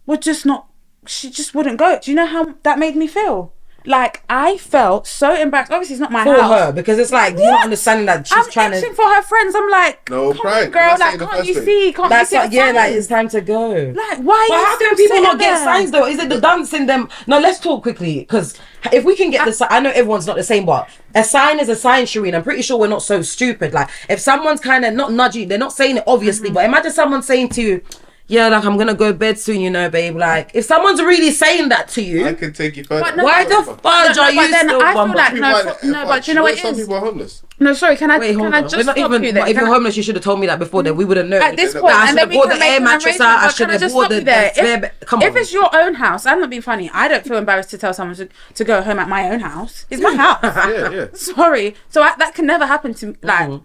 would just not. She just wouldn't go. Do you know how that made me feel? Like, I felt so embarrassed. Obviously, it's not my for house. her, because it's like you're not understanding that she's I'm trying itching to. for her friends. I'm like, No come pride. on, girl. That's Like, like the can't first you thing. see? Can't That's you see? like, yeah, the like signs? it's time to go. Like, why? But are you how can still people not sitting get there? signs though? Is it the dance in them? No, let's talk quickly, because if we can get the sign, I know everyone's not the same, but a sign is a sign, Shireen. I'm pretty sure we're not so stupid. Like, if someone's kind of not nudging, they're not saying it obviously, but imagine someone saying to you, yeah, like I'm gonna go bed soon, you know, babe. Like if someone's really saying that to I you, can take you further. But no, why the fudge are you but then still I feel bumbling? like People no, but do you know what it some is? people are homeless. No, sorry, can I Wait, hold can I on. just We're not stop even. you there? But if Can you're I- homeless, you should have told me that before. Then we would have known. At this That point, I and should then have we bought can the make air an mattress arrangement. out. I But should can I have just bought stop the you there? spare. Come If on. it's your own house, I'm not being funny. I don't feel embarrassed to tell someone to go home at my own house. It's my house. Yeah. Sorry. So that can never happen to me. Like,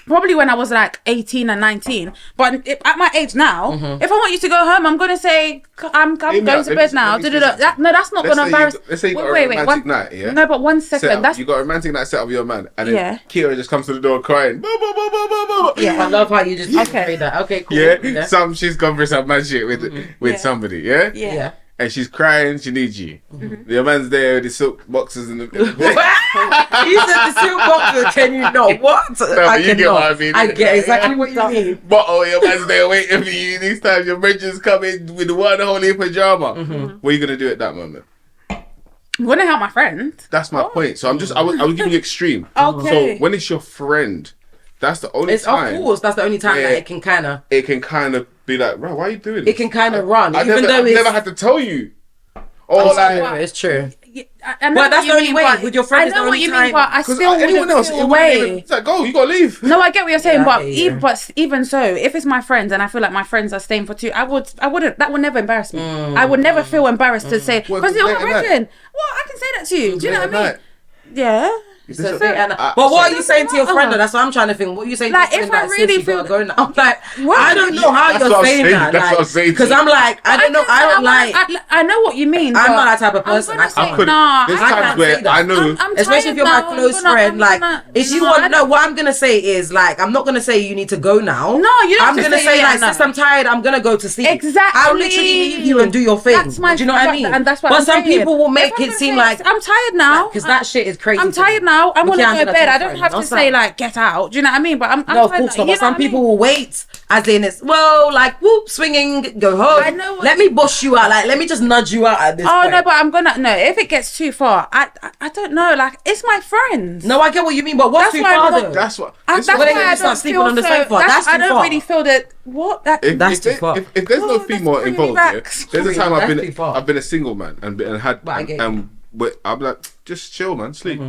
probably when I was like 18 and 19. But at my age now, if I want you to go home, I'm going to say, I'm going to bed now. let me say something. No, that's not going to embarrass. Let's say you got a Wait, romantic night, yeah? No, but 1 Set second. up. That's You got a romantic night set up with your man, and then Yeah. Kira just comes to the door crying. Blah, blah, blah, blah, blah, blah. Yeah. I love how you just Okay. say that. Okay, cool. Yeah, she's gone for some mad shit with Yeah. somebody, yeah? Yeah. Yeah. And she's crying, she needs you. Your man's there with the silk boxes in the bed. You said the silk boxer. Can you not? What? but you get what I mean. I get exactly what you mean. Bottle, your man's there waiting for you. These times your bridges come in with one whole heap of pajama. What are you gonna do at that moment? I'm going to help my friend. That's my point. So I was giving you extreme. Okay. So when it's your friend, that's the only It's time of course that's the only time Yeah. that it can kind of be like, bro, why are you doing this? it can kind of run, I even never, though I've it's never had to tell you. Or it's like, true. It's true. Yeah, I know But what that's you the only mean, way. but With your friend, I it's the know what only you time. mean, but I because still anyone wouldn't else, feel it wouldn't even, away. it's like, go, you gotta leave. No, I get what you're saying, Yeah, but I hear you. even so, if it's my friends and I feel like my friends are staying for two, I wouldn't. That would never embarrass me. I would never feel embarrassed to say Well, because you're my late at night. virgin. Well, I can say that to you. Do you know what I mean? Night. Yeah. So, So- but what are you saying to your friend? Uh-huh. That's what I'm trying to think. What are you saying? Like, to your if friend I that really says you feel- gotta go now? I'm like, What? I don't know how That's you're what I'm saying saying. that. That's what I'm saying. Because I'm like, I don't know. I don't like. I know what you mean. I'm but not that type of I'm person. gonna I say, couldn't. nah, There's I times can't where say that. I know. I'm Especially if you're my tired now, close I'm gonna- friend, like if you want, I no, what I'm gonna say is like I'm not gonna say you need to go now. No, you don't I'm have to gonna say, say yeah, like, no. since I'm tired, I'm gonna go to sleep. Exactly. I'll literally leave you and do your thing. That's my Do you know what I mean? And that's what but I'm some saying. people will If make I'm it gonna seem say, like I'm tired now. because that shit is crazy. I'm to me. tired now. I We want to can't go do to that bed. to I a don't friend. have to That's say not- like get out. Do you know what I mean? But I'm No, of tired course now. not. You But know some what I mean? people will wait, as in it's well, like whoop, swinging, go home. I know what Let me bush you out. Like let me just nudge you out at this Oh point. no, but I'm gonna no. If it gets too far, I don't know. Like it's my friends. No, I get what you mean, but what's That's too why I'm far not- though? That's what. And this that's is when why you I start don't sleeping feel on the so. sofa, that's I too don't far. really feel that. What that. That's too far. If there's no Oh, female that's involved, bringing me yeah, back. there's a time That's too far. I've been a single man and had But I get I'm like just chill, man, sleep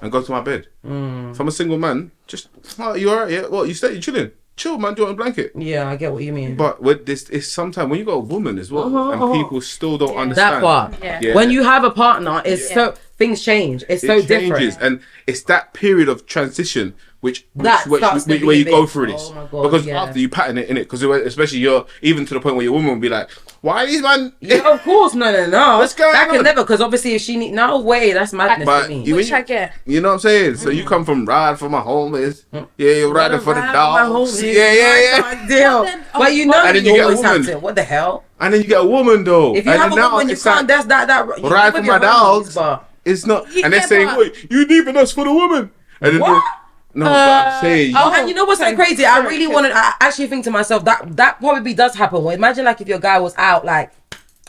and go to my bed. If I'm a single man, just you alright? Yeah, what you chilling? Chill, man. Do it on a blanket. Yeah, I get what you mean. But with this, it's sometimes when you got a woman as well, and people still don't understand That part. Yeah. When you have a partner, it's so things change. It's so it changes, different. and it's that period of transition which That starts to where be you go big. through this. Oh my God, because yeah. after you pattern it in it, because especially you're even to the point where your woman will be like, "Why these man?" Yeah, of course, no. What's going That on? can never, because obviously if she need no way, that's madness But to me. you, Which I get. you know what I'm saying? So you come from ride for my homies, yeah, you're riding for the Ride dogs, my homies. yeah. Deal. then- But you know, And then you you get a always have woman. to. What the hell? And then you get a woman though. If you and have a then now woman, you it's can't. like, That's that. you ride with for your my homies, dogs. but- It's not, Yeah, and they're saying, but- "Wait, you leaving us for the woman?" And then What? no, but I'm saying, Oh, and you know what's so sorry. crazy? I Sorry, really Chris. wanted. I actually think to myself that probably does happen. Well, imagine like if your guy was out like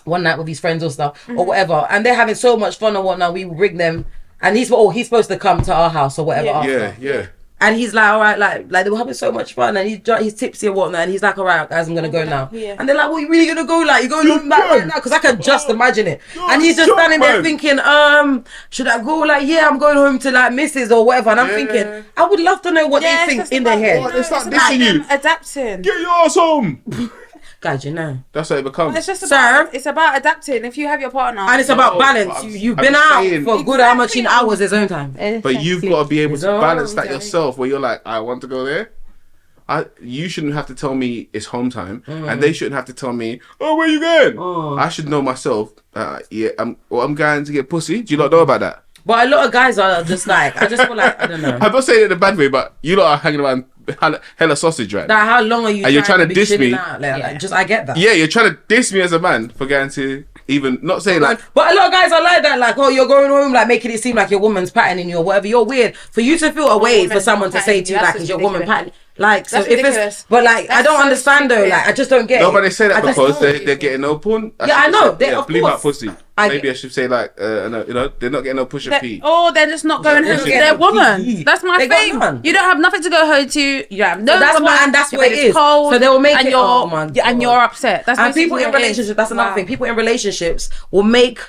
one night with his friends or stuff or whatever, and they're having so much fun or whatnot. We rig them, and he's supposed to come to our house or whatever. Yeah. After. yeah. And he's like, all right, like they were having so much fun, and he's tipsy and whatnot, and he's like, all right, guys, I'm gonna go now. Yeah. And they're like, well, you really gonna go? Like, you going home back right now? Because I can just imagine it. And he's just standing there thinking, should I go? Like, yeah, I'm going home to like Mrs. or whatever. And I'm Yeah. thinking, I would love to know what Yeah, they it's think just in their about- head. What? They start it's about dissing you. them adapting. Get your ass home. Guys, you know. That's what it becomes. It's just Sir? about it's about adapting. If you have your partner, And it's about No, balance. but You've I'm been out saying- for a good how much in hours his own time. But you've got to be able His to own balance that time. yourself, where you're like, I want to go there. You shouldn't have to tell me it's home time, Mm. and they shouldn't have to tell me, oh, where you going? I should know myself. Yeah, I'm going to get pussy. Do you not know about that? But a lot of guys are just like, I just feel like, I don't know. I'm not saying it in a bad way, but you lot are hanging around hella sausage, right? Like, how long are you And you're trying to be diss chilling me? out? Like, just, I get that. Yeah, you're trying to diss me as a man for going to even not saying like. But a lot of guys are like that, like, oh, you're going home, like making it seem like your woman's patterning you or whatever. You're weird. For you to feel away for woman's someone to say patterning to you, you, like, that's is your just woman ridiculous. patterning? Like, so That's if ridiculous. it's, but like, I That's don't so understand though. stupid. Like, I just don't get it. Nobody say that I just because don't. they're getting no porn. Yeah, I know. They, of bleep out course. pussy. maybe I should say like, no, you know, they're not getting no Pusha P. They're just not going home to Yeah. their woman. Yeah. That's my They got thing. none. You don't have nothing to go home to. You have no So that's woman. what, and that's your what it bed's is. cold, So they will make and it. You're, Oh my God. and you're upset. That's And people basically in what it is. relationships, that's another Wow. thing. People in relationships will make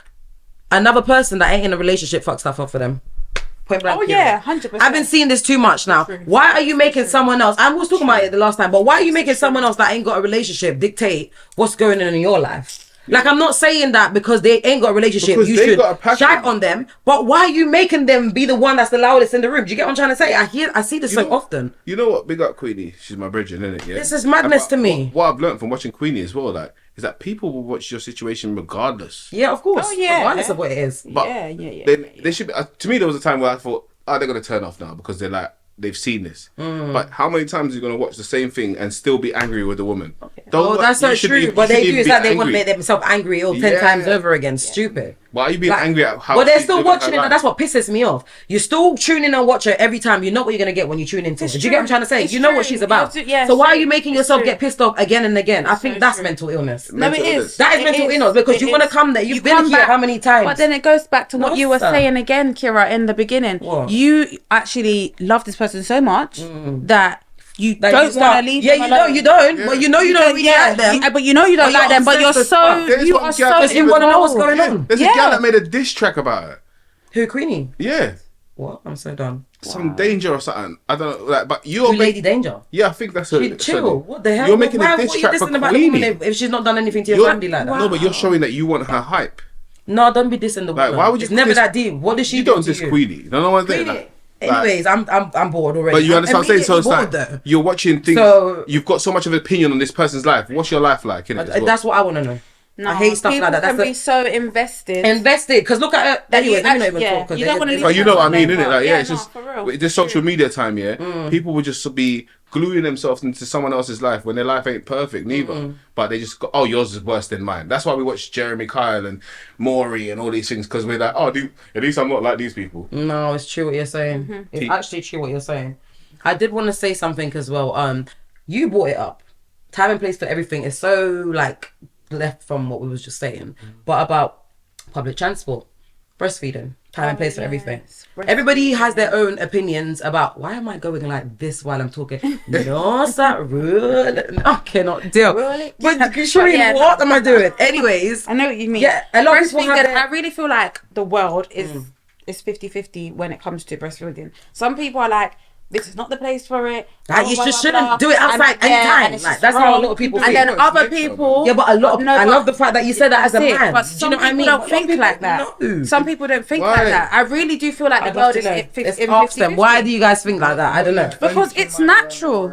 another person that ain't in a relationship fuck stuff up for them. Point blank. Oh period. yeah, 100%. I've been seeing this too much now. Why are you making someone else? I was talking about it the last time, but why are you making someone else that ain't got a relationship dictate what's going on in your life? Like, I'm not saying that because they ain't got a relationship, Because you they should got a passion. shite on them. But why are you making them be the one that's the loudest in the room? Do you get what I'm trying to say? I see this so often. You know what? Big up Queenie. She's my brethren, isn't it? Yeah. This is madness to me. What I've learned from watching Queenie as well, like, is that people will watch your situation regardless. Yeah, of course. Oh, yeah. Regardless of what it is. But Yeah. They should be. To me, there was a time where I thought, oh, they're gonna turn off now because they're like they've seen this. But how many times are you gonna watch the same thing and still be angry with the woman? Oh, that's so you shouldn't true. even- But you they shouldn't do even is be that they want to angry. make themselves angry all 10 Yeah. times over again. Stupid. Why are you being Like, angry at how? But they're she's still living her watching it. life? And that's what pisses me off. You still tune in and watch her every time. You know what you're gonna get when you tune into. Do you get what I'm trying to say? It's You know what true. she's about. Yeah, so why are true. you making It's yourself true. get pissed off again and again? I think so that's true. mental illness. No, it Mental is. illness. That is It mental is. illness because It you want to is. come there. You've You been come here back, how many times? But then it goes back to what you were What's that? saying again, Kira, in the beginning. What? You actually love this person so much that you Like, don't you start- want to leave Yeah, them you know alone. you don't. But you know you don't really like them. But you know you don't But like you're them. But you're obsessed with so fuck. There's you one are girl so that You want to know what's going involved. on. There's a Yeah. girl that made a diss track about it. Who, Queenie? Yeah, What? I'm so done. some danger or something. I don't know. Like, but you're Who, Lady Danger? Yeah, I think that's her. She chill. What the hell? You're making Why- a diss what are you track for dissing about the woman Queenie. if she's not done anything to your You're- family like that? No, but you're showing that you want her hype. No, don't be dissing the Like, woman. why would you? It's never diss- that deep. What did she You do don't to diss you? Queenie. No one's there. Queenie. Like, Anyways, I'm bored already. but you understand what I'm saying? So it's immediately like bored, though. you're watching things. So- You've got so much of an opinion on this person's life. What's your life like? Innit, That's what I want to know. I hate stuff People like that. can That's be so invested. invested. Because look at her. That you Anyways, let me not even actually- talk. 'cause you they- don't wanna they- leave But you know what I mean, Yeah, innit? Like, yeah, it's no, just for real. with this social media time, yeah. Mm. People would just be gluing themselves into someone else's life when their life ain't perfect, neither. But they just go, oh, yours is worse than mine. That's why we watch Jeremy Kyle and Maury and all these things because we're like, oh, at least I'm not like these people. No, it's true what you're saying. Mm-hmm. It's actually true what you're saying. I did want to say something as well. You brought it up. Time and place for everything is so like left from what we was just saying. But about public transport, breastfeeding, time and place for everything. Everybody has their own opinions about why am I going like this while I'm talking? No, it's not rude. I cannot deal. Really? But But Shireen, yeah, what am I doing? Anyways, I know what you mean. Yeah, a lot of people have Breastfeeding, their- I really feel like the world is 50-50 when it comes to breastfeeding. Some people are like, this is not the place for it. Like, you blah, just blah, shouldn't blah. do it outside And- anytime. and it's Like, just that's how a wrong. lot of people And think. then No, it's other nature, people. yeah, but a lot of No, I but- love the fact that you said that as a That's it. man. But Do you some know what I people mean? don't But think some like people that. know. Some people don't think Why? like that. I really do feel like I'd the love world to is know. in Let's 50-50. ask them. Why do you guys think like that? I don't know. Because it's natural.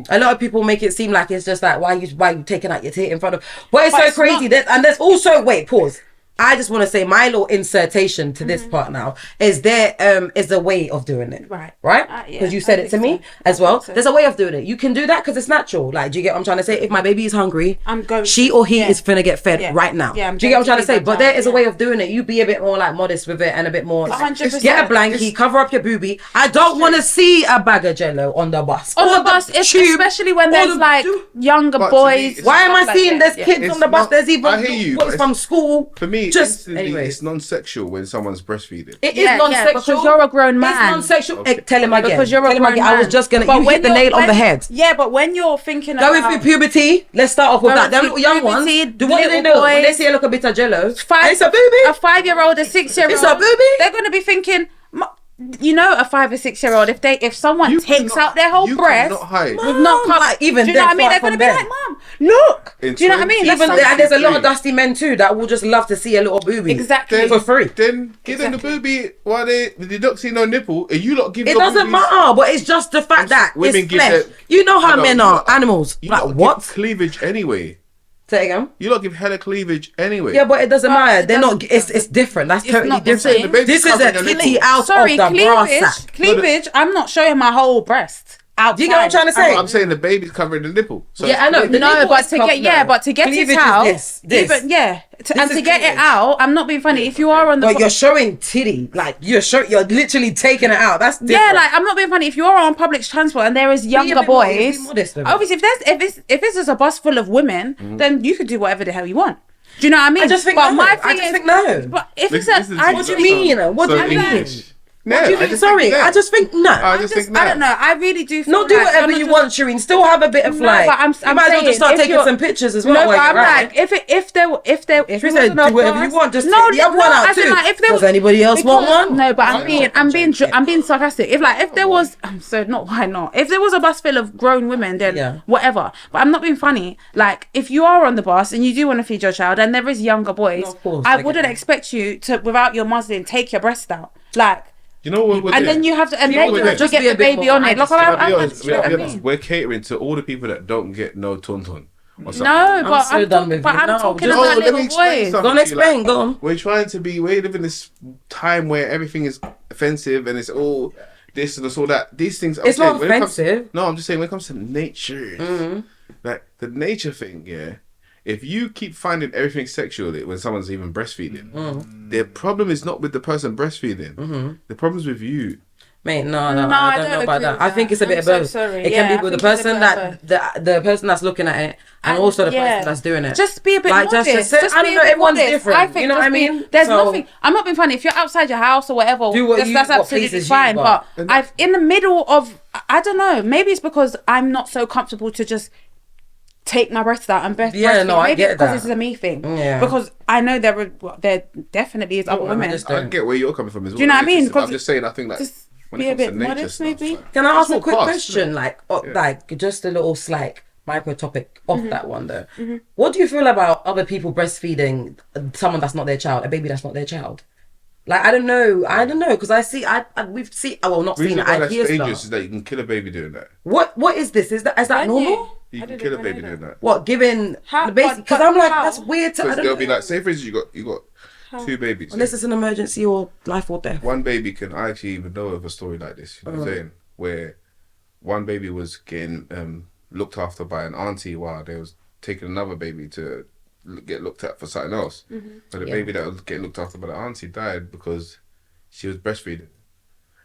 A lot of people make it seem like it's just like why you taking out your tit in front of. But it's But so it's crazy. not. There's also pause. I just want to say my little insertion to this part now is there is a way of doing it. Right. Right? Yeah, Because you I said it to think me so. as I well. think so. There's a way of doing it. You can do that because it's natural. Like, do you get what I'm trying to say? If my baby is hungry, I'm going she to- or he yeah. is finna get fed Yeah. right now. Yeah, I'm do you get what I'm going trying to to say? feed But my there is a child, way of doing it. You be a bit more like modest with it and a bit more 100%. get a blankie, cover up your boobie. I don't want to see a bag of jello on the bus. On Or the bus, especially when or there's the like tube. younger But to me, boys. it's- Why am I stuff seeing like there's that. kids It's on the bus? not- There's even I hear you, boys but from school. For me, just instantly, anyways. it's non-sexual when someone's breastfeeding. It is Yeah, yeah, non-sexual because you're a grown man. It's non-sexual. Okay. Tell him again. Because you're a Tell him grown again. man. I was just gonna. But You when hit the you're- nail on the when- head. Yeah, but when you're thinking Going about through puberty. Let's start off with Going that. Them through little young ones. puberty, Do what do they little do? When they boys, see a little bit of jello, it's a a booby. 5-year-old, a 6-year-old, It's a booby. they're going to be thinking, you know, a 5 or 6-year-old, if someone takes out their whole you breast cannot hide. with not Mom, like, even do you know then, what I mean? far They're going to from be them. like, Mom, look. In Do you know what I mean? 20 That's Even something- and there's a lot of Exactly. dusty men too that will just love to see a little booby. Exactly. For free. Then give them the booby while they don't see no nipple, and you lot give. It your doesn't boobies- matter, but it's just the fact that Women it's give flesh. their- You know how No, men you are lot- animals. You Like lot what? give cleavage anyway. Say it again. You lot give hella cleavage anyway. Yeah, but it doesn't But matter. it They're not. doesn't- It's different. That's It's totally not the different. same. The baby's This is a covering your titty nipple. out Sorry, of the bra cleavage. sack. Cleavage. I'm not showing my whole breast. Outside. Do you get what I'm trying to say? I'm saying the baby's covering the nipple. So Yeah, I know. The No, nipple but is to cup- get no. to get Cleavage it is out, this. even and is to get cleavage. it out, I'm not being funny. If you are on the But you're showing titty, like you're literally taking it out. That's different. yeah, like I'm not being funny. If you're on public transport and there is younger bit more- boys, be modest with it. obviously if it's just a bus full of women, then you could do whatever the hell you want. Do you know what I mean? I just think but no. my I thing just is, think no. But if it's Listen a, to What do you that mean? sound What do so you mean? English. What do you I think? just Sorry, think no. I just think no. I just think no. I don't know. I really do. Feel No, do like whatever you're you not want, Shireen. Still have a bit of No, like. but I'm you might as well saying, just start if taking you're- some pictures as well. No, while but I'm you're at like, it. if there She said, do whatever you want. Just take the other one out as in, too. like, if there Does was, anybody else want one? No, but I'm joking. being sarcastic. If there was, so not why not? If there was a bus full of grown women, then Yeah. whatever. But I'm not being funny. Like, if you are on the bus and you do want to feed your child, and there is younger boys, No, of course, I I get wouldn't that. expect you to, without your muslin, take your breast out, like. You know what? we're And doing? then you have to, and People then you would have to just get be a the bit baby more on it. Look, honest. I'll be I'm honest, do you know what I mean? we're catering to all the people that don't get no tonton. Or something. No, but so I'm done talking, with but you. I'm No, talking just- No, about let little me explain boys. something. Go on, to you, explain. Go on. We live in this time where everything is offensive and it's all this and it's all that. These things. It's not when it comes- offensive. no, I'm just saying when it comes to nature, like the nature thing, yeah. If you keep finding everything sexual when someone's even breastfeeding, the problem is not with the person breastfeeding. The problem is with you. Mate, no, No, I I don't know don't about agree that. with I think that. it's a bit I'm of so both. sorry. It Yeah, can I be with the think it's a person bit that the person that's looking at it, and also the person that's doing it. Just be a bit Like, modest. just say- Just I be don't a know, bit everyone's modest. different, I think you know what just I be- mean? There's So- nothing. I'm not being funny. If you're outside your house or whatever, Do what that's what absolutely pleases you, fine. but- But I've in the middle of, I don't know. Maybe it's because I'm not so comfortable to just take my breasts out and breastfeed. no, I Maybe get it's because that. this is a me thing. Yeah. Because I know there definitely is other I women. just I get where you're coming from as well. you know what I mean? I'm 'Cause just saying. I think that just when be it a comes to bit nature modest, stuff, maybe. like, Can I ask a walk quick past, question? Like just a little like micro topic off Mm-hmm. that one though. What do you feel about other people breastfeeding someone that's not their child, a baby that's not their child? Like I don't know, because we've seen. Oh, well, not The reason seen it. why I that's hear dangerous stuff. is that you can kill a baby doing that. What is this? Is that normal? You can kill a baby doing that. What giving How- the basic? but Because I'm like how? that's weird. I Because don't they'll be know. like, say for instance, you got two babies. Unless it's an emergency or life or death. One baby can I actually even know of a story like this. You know what I'm saying? Where one baby was getting looked after by an auntie while they was taking another baby to get looked at for something else. But the baby that was getting looked after by the auntie died because she was breastfeeding.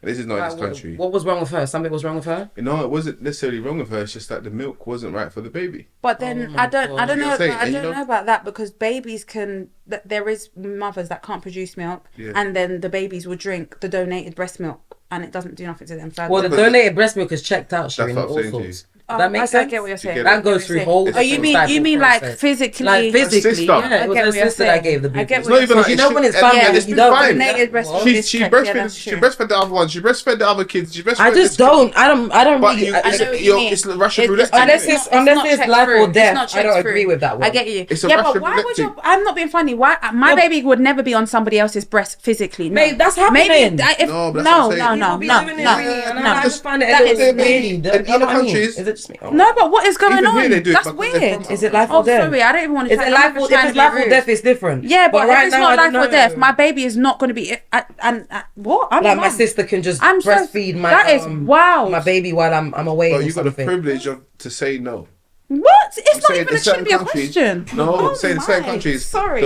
And this is not in this country. What was wrong with her? Something was wrong with her. No, it wasn't necessarily wrong with her. It's just that the milk wasn't right for the baby. But then I don't know. You know what I'm saying? I And you don't know- know about that because babies can. There is mothers that can't produce milk, Yeah. and then the babies will drink the donated breast milk, and it doesn't do nothing to them. So Well, the donated breast milk is checked out, Shireen. what I'm all saying to you. sorts. That makes I sense. get what you're saying. get That it? goes through whole. Oh, you mean like physically? Like physically, Sister. yeah. I It was get her what you're sister that saying. gave the I baby. get It's what not you're even like You know when it's and- family, and Yeah, it's you been don't fine. donated breast milk She is checked. Yeah, breastfed that's she true. breastfed the other one. She breastfed the other kids. She breastfed I just don't. I don't But really. you, I know what you mean. it's Russian It's- roulette. Unless thing. it's- unless it's checked life or through. It's death, not I checked don't through. agree with that one. I get you. It's a Yeah, but Russian why roulette would you? thing. I'm not being funny. Why my baby would never be on somebody else's breast physically? No. Mate, that's happening. Maybe No, but that's no, what I'm saying. no, People be no, doing it no, really, and no. I just find it That a little is bit weird. in You know other what I mean? countries- Is it just me? Oh. No, but what is going Even on? here they do it That's because they're weird. from- Is it life Oh, or death? sorry, I don't even want to. Is it life or if it's life or death? It's different. Yeah, but right if it's now, not I don't life or death, know. my baby is not going to be. And what? I'm Like my mum. sister can just I'm so- breastfeed my that is wild. my baby while I'm away. But or you got the something. privilege to say no. What? It's I'm not saying even. in It shouldn't be a certain countries- question. No, Oh I'm saying in certain my, countries. Sorry.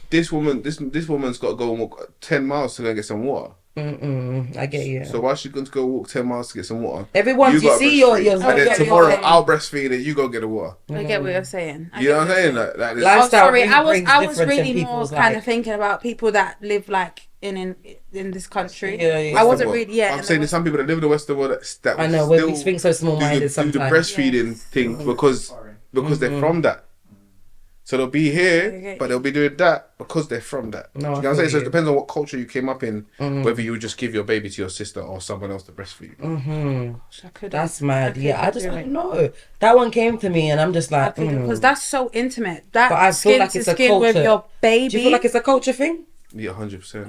This woman's got to go and walk 10 miles to go and get some water. I get you. So why she going to go walk 10 miles to get some water? Everyone, you gotta see breastfeed. your And I then get what tomorrow you're saying. I'll breastfeed and you go get the water. I get what you're saying. You know what I'm saying? That is, Life- Oh, Lifestyle sorry. really I was brings difference in really more people's kind life. of thinking about people that live like in this country. Yeah. I wasn't really. Yeah. I'm saying there's some people that live in the Western world that I know will we still think so small-minded do the sometimes. breastfeeding thing because they're from that. So they'll be here, Okay. but they'll be doing that because they're from that. No, Do you know I what I'm saying? feel So it you. depends on what culture you came up in, whether you would just give your baby to your sister or someone else to breastfeed. I could. That's mad. could Yeah, I do it. don't know. That one came to me, and I'm just like, Because that's so intimate. That But I feel skin like to it's a skin with culture. your baby. Do you feel like it's a culture thing? Yeah, 100%.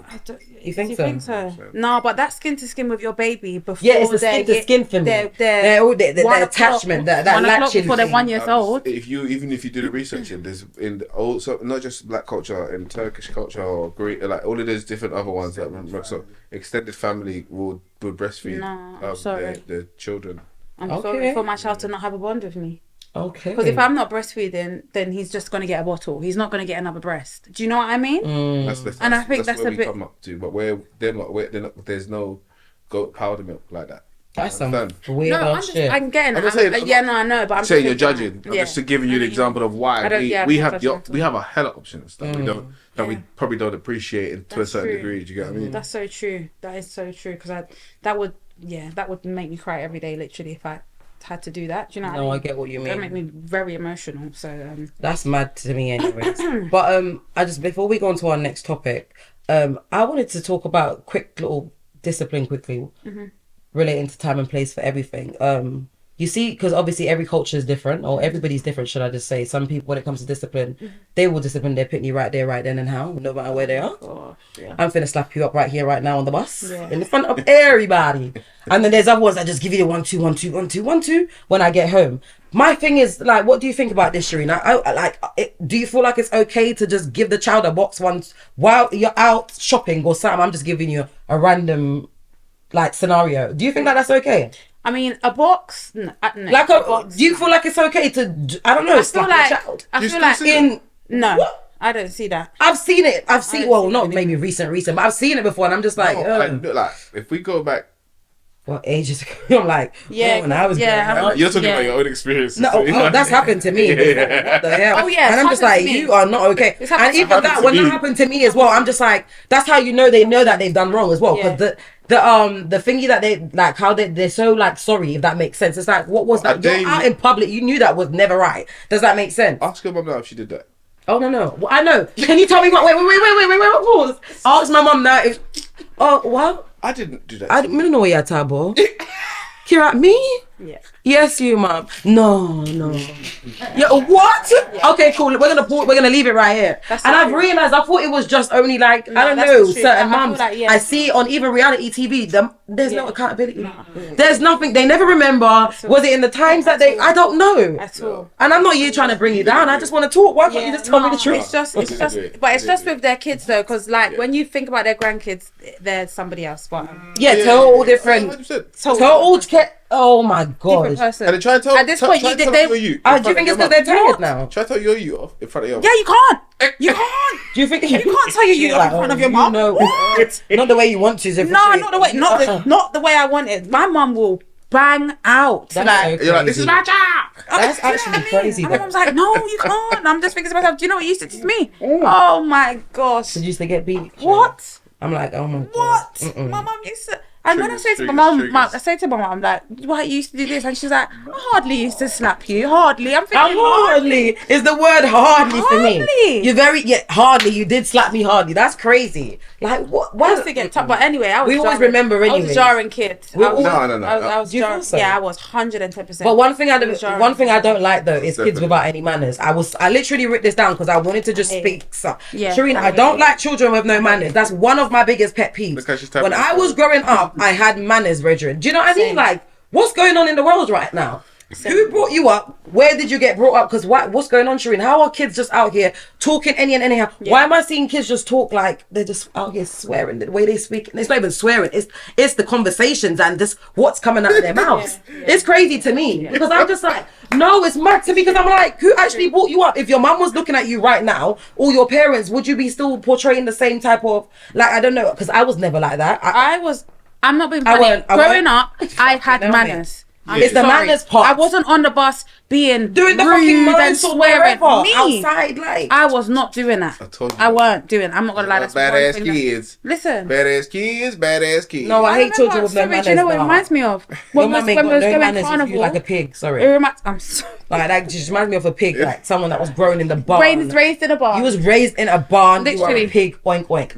You think Do so? No, but that skin to skin with your baby before Yeah, it's the they skin to get- skin for me. they're The 1 o'clock- attachment, that 1 o'clock latching before they're thing. 1 year old. Even if you do the research, there's in also not just black culture, in Turkish culture or Greek, like all of those different other ones that so extended family would breastfeed No, I'm sorry. their children. I'm Okay. sorry for my child to not have a bond with me. Okay. Because if I'm not breastfeeding, then he's just going to get a bottle. He's not going to get another breast. Do you know what I mean? And I think that's where a we bit- come up to, but they're not, there's no goat powder milk like that. That's some Understand? weird No, ass shit. I'm getting I'm it. not saying- Yeah, no, I know, but I'm saying you're just judging. I'm yeah. just giving you an example of why I don't- yeah, we I have don't judge we have a hell of options that we don't that we Yeah. probably don't appreciate it to a That's certain true. degree. Do you get what I mean? That's so true. That is so true. Because that would make me cry every day, literally, if I had to do that. Do you know? No, what I get what you That would mean. make me very emotional. So That's mad to me, anyways. But I just before we go on to our next topic, I wanted to talk about quick little discipline quickly, relating to time and place for everything. You see, because obviously every culture is different, or everybody's different, should I just say? Some people, when it comes to discipline, they will discipline their pitney right there, right then and how, no matter where they are. gosh, yeah. I'm finna slap you up right here, right now on the bus, Yeah. in front of everybody. And then there's other ones that just give you the 1, 2, 1, 2, 1, 2, 1, 2 when I get home. My thing is, like, what do you think about this, Shireen? Do you feel like it's okay to just give the child a box once while you're out shopping or something? I'm just giving you a random, like, scenario. Do you think that that's okay? I mean, a box. No, Like, box. do you feel like it's okay to, I don't know, I feel slap like. a child? I You feel still like see In no. What? I don't see that. I've seen it. I've seen, don't well, see not it. maybe recent, but I've seen it before, and I'm just like, like if we go back, well, ages ago, I'm like, Yeah, when I was yeah, growing up. you're talking Yeah. about your own experiences. No, that's happened to me. Before. What the hell? Oh, yeah, and it's I'm just happened like, to me. you are not okay. It's happened And to even me. that, when that happened to me as well, I'm just like, that's how you know they know that they've done wrong as well. Because the thingy that they like, how they're so like sorry, if that makes sense. It's like, what was that? You're out in public, you knew that was never right. Does that make sense? Ask your mum now if she did that. Oh no, well, I know. Can you tell me what? Wait, pause. Ask my mum now. If, oh, what? I didn't do that. I don't know what you're talking about. Kira, me? Yeah. Yes, you, mom. No. Yeah, what? Okay, cool. We're gonna leave it right here. That's And I've true. realized I thought it was just only like I don't that's know the truth. certain I feel mums. like, yeah. I see on even reality TV. There's no Yeah. accountability. There's nothing. They never remember. Was it in the times that they? I don't know. At all. And I'm not here trying to bring you down. I just want to talk. Why can't you just tell me the truth? It's just, Disagree. but it's just with their kids though, because like when you think about their grandkids, they're somebody else. But Yeah, total different. 100%. Total. Oh my different god. person. And then try and tell. At this try point, and you tell they, your you. Do you think it's because they're tired now? Try to tell your you off in front of your. yeah, you can't. You can't. Do you think You can't tell you Like, in front of oh, your you mom. know, not the way you want to. So No, not the way, not the way I want it. My mum will bang out. That's Like, so You're like, this is crazy. my job. That's actually crazy. And my mum's like, no, you can't. I'm just thinking to myself, do you know what you used to teach me? Oh my gosh. Did you used to get beat? What? I'm like, oh my god. What? My mum used to. And when I Triggers, say to my triggers, mum, triggers. I say to my mum, I'm like, why you used to do this? And she's like, I hardly used to slap you. Hardly. I'm thinking, Hardly is the word hardly for me. Hardly. You hardly. You did slap me hardly. That's crazy. Like what? I Why? used to get tough, but anyway, I was. We always jarring. remember I was anyways. a jarring kid. We I was, No. I was Do you feel jarring. so? Yeah, I was 110%. But one thing jarring. I don't like though is kids Definitely. without any manners. I literally wrote this down because I wanted to just speak. So, Yeah. Shireen, I don't like children with no manners. That's one of my biggest pet peeves. Because she's typing When it I down. was growing up, I had manners, brethren. Do you know what I mean? Same. Like, what's going on in the world right now? Who brought you up? Where did you get brought up? Because what's going on, Shireen? How are kids just out here talking any and anyhow? Why am I seeing kids just talk like they're just out here swearing the way they speak? It's not even swearing. It's the conversations and just what's coming out of their mouths. It's crazy to me because I'm just like, no, it's mad to me because I'm like, who actually brought you up? If your mum was looking at you right now, or your parents, would you be still portraying the same type of like? I don't know because I was never like that. I'm not being I funny. weren't- I Growing weren't- up, I had know me. manners. I'm It's the sorry. manners part. I wasn't on the bus being doing the fucking rude and moans or swearing. wherever, Me, outside, like. I was not doing that. I told you I that. weren't doing. I'm not gonna lie. That's one Badass thing that- kids. Listen. Badass kids. Badass kids. No, I hate children remember- with no sorry, manners. do you know what it nah. reminds me of? Your When mum we ain't was got no going manners if carnival. you like a pig. Sorry. It reminds. I'm sorry. Like that just reminds me of a pig, like someone that was grown in the barn. Raised in a bar. You was raised in a barn. You were Literally. a pig. Oink oink.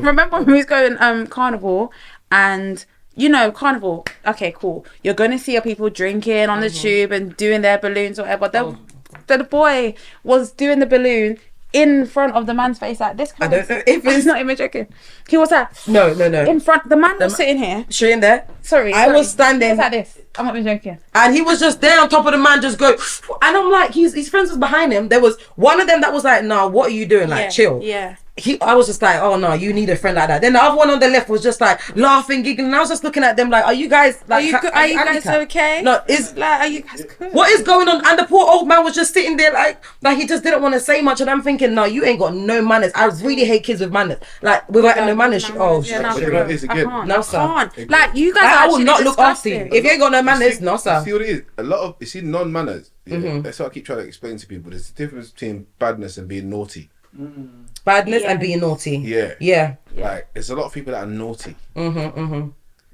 Remember when we was going carnival and you know carnival. Okay, cool. You're gonna see people drinking on the tube and doing their balloons or whatever. The boy was doing the balloon in front of the man's face like this. I don't know if He's it's not even joking. He was like no. in front. The man was sitting here. Shireen there. Sorry, I was standing. He was like this. I'm not even joking. And he was just there on top of the man, just go. And I'm like, his friends was behind him. There was one of them that was like, "Nah, what are you doing? Like, Yeah, chill." yeah. I was just like, oh no, you need a friend like that. Then the other one on the left was just like laughing, giggling. And I was just looking at them like, are you guys like? Are you guys okay? No, is Like, are you guys good? what is going on? And the poor old man was just sitting there like he just didn't want to say much. And I'm thinking, no, you ain't got no manners. I really hate kids with manners. Like without no manners. Oh, Yeah, no, But it is I again. can't. No, I sir. can't. Like, you guys I are will actually not look after you. disgusting. If you ain't got no manners, no sir. See what it is? A lot of non-manners. Yeah, that's what I keep trying to explain to people. There's a difference between badness and being naughty. Badness Yeah. and being naughty. Yeah. Yeah. Like there's a lot of people that are naughty.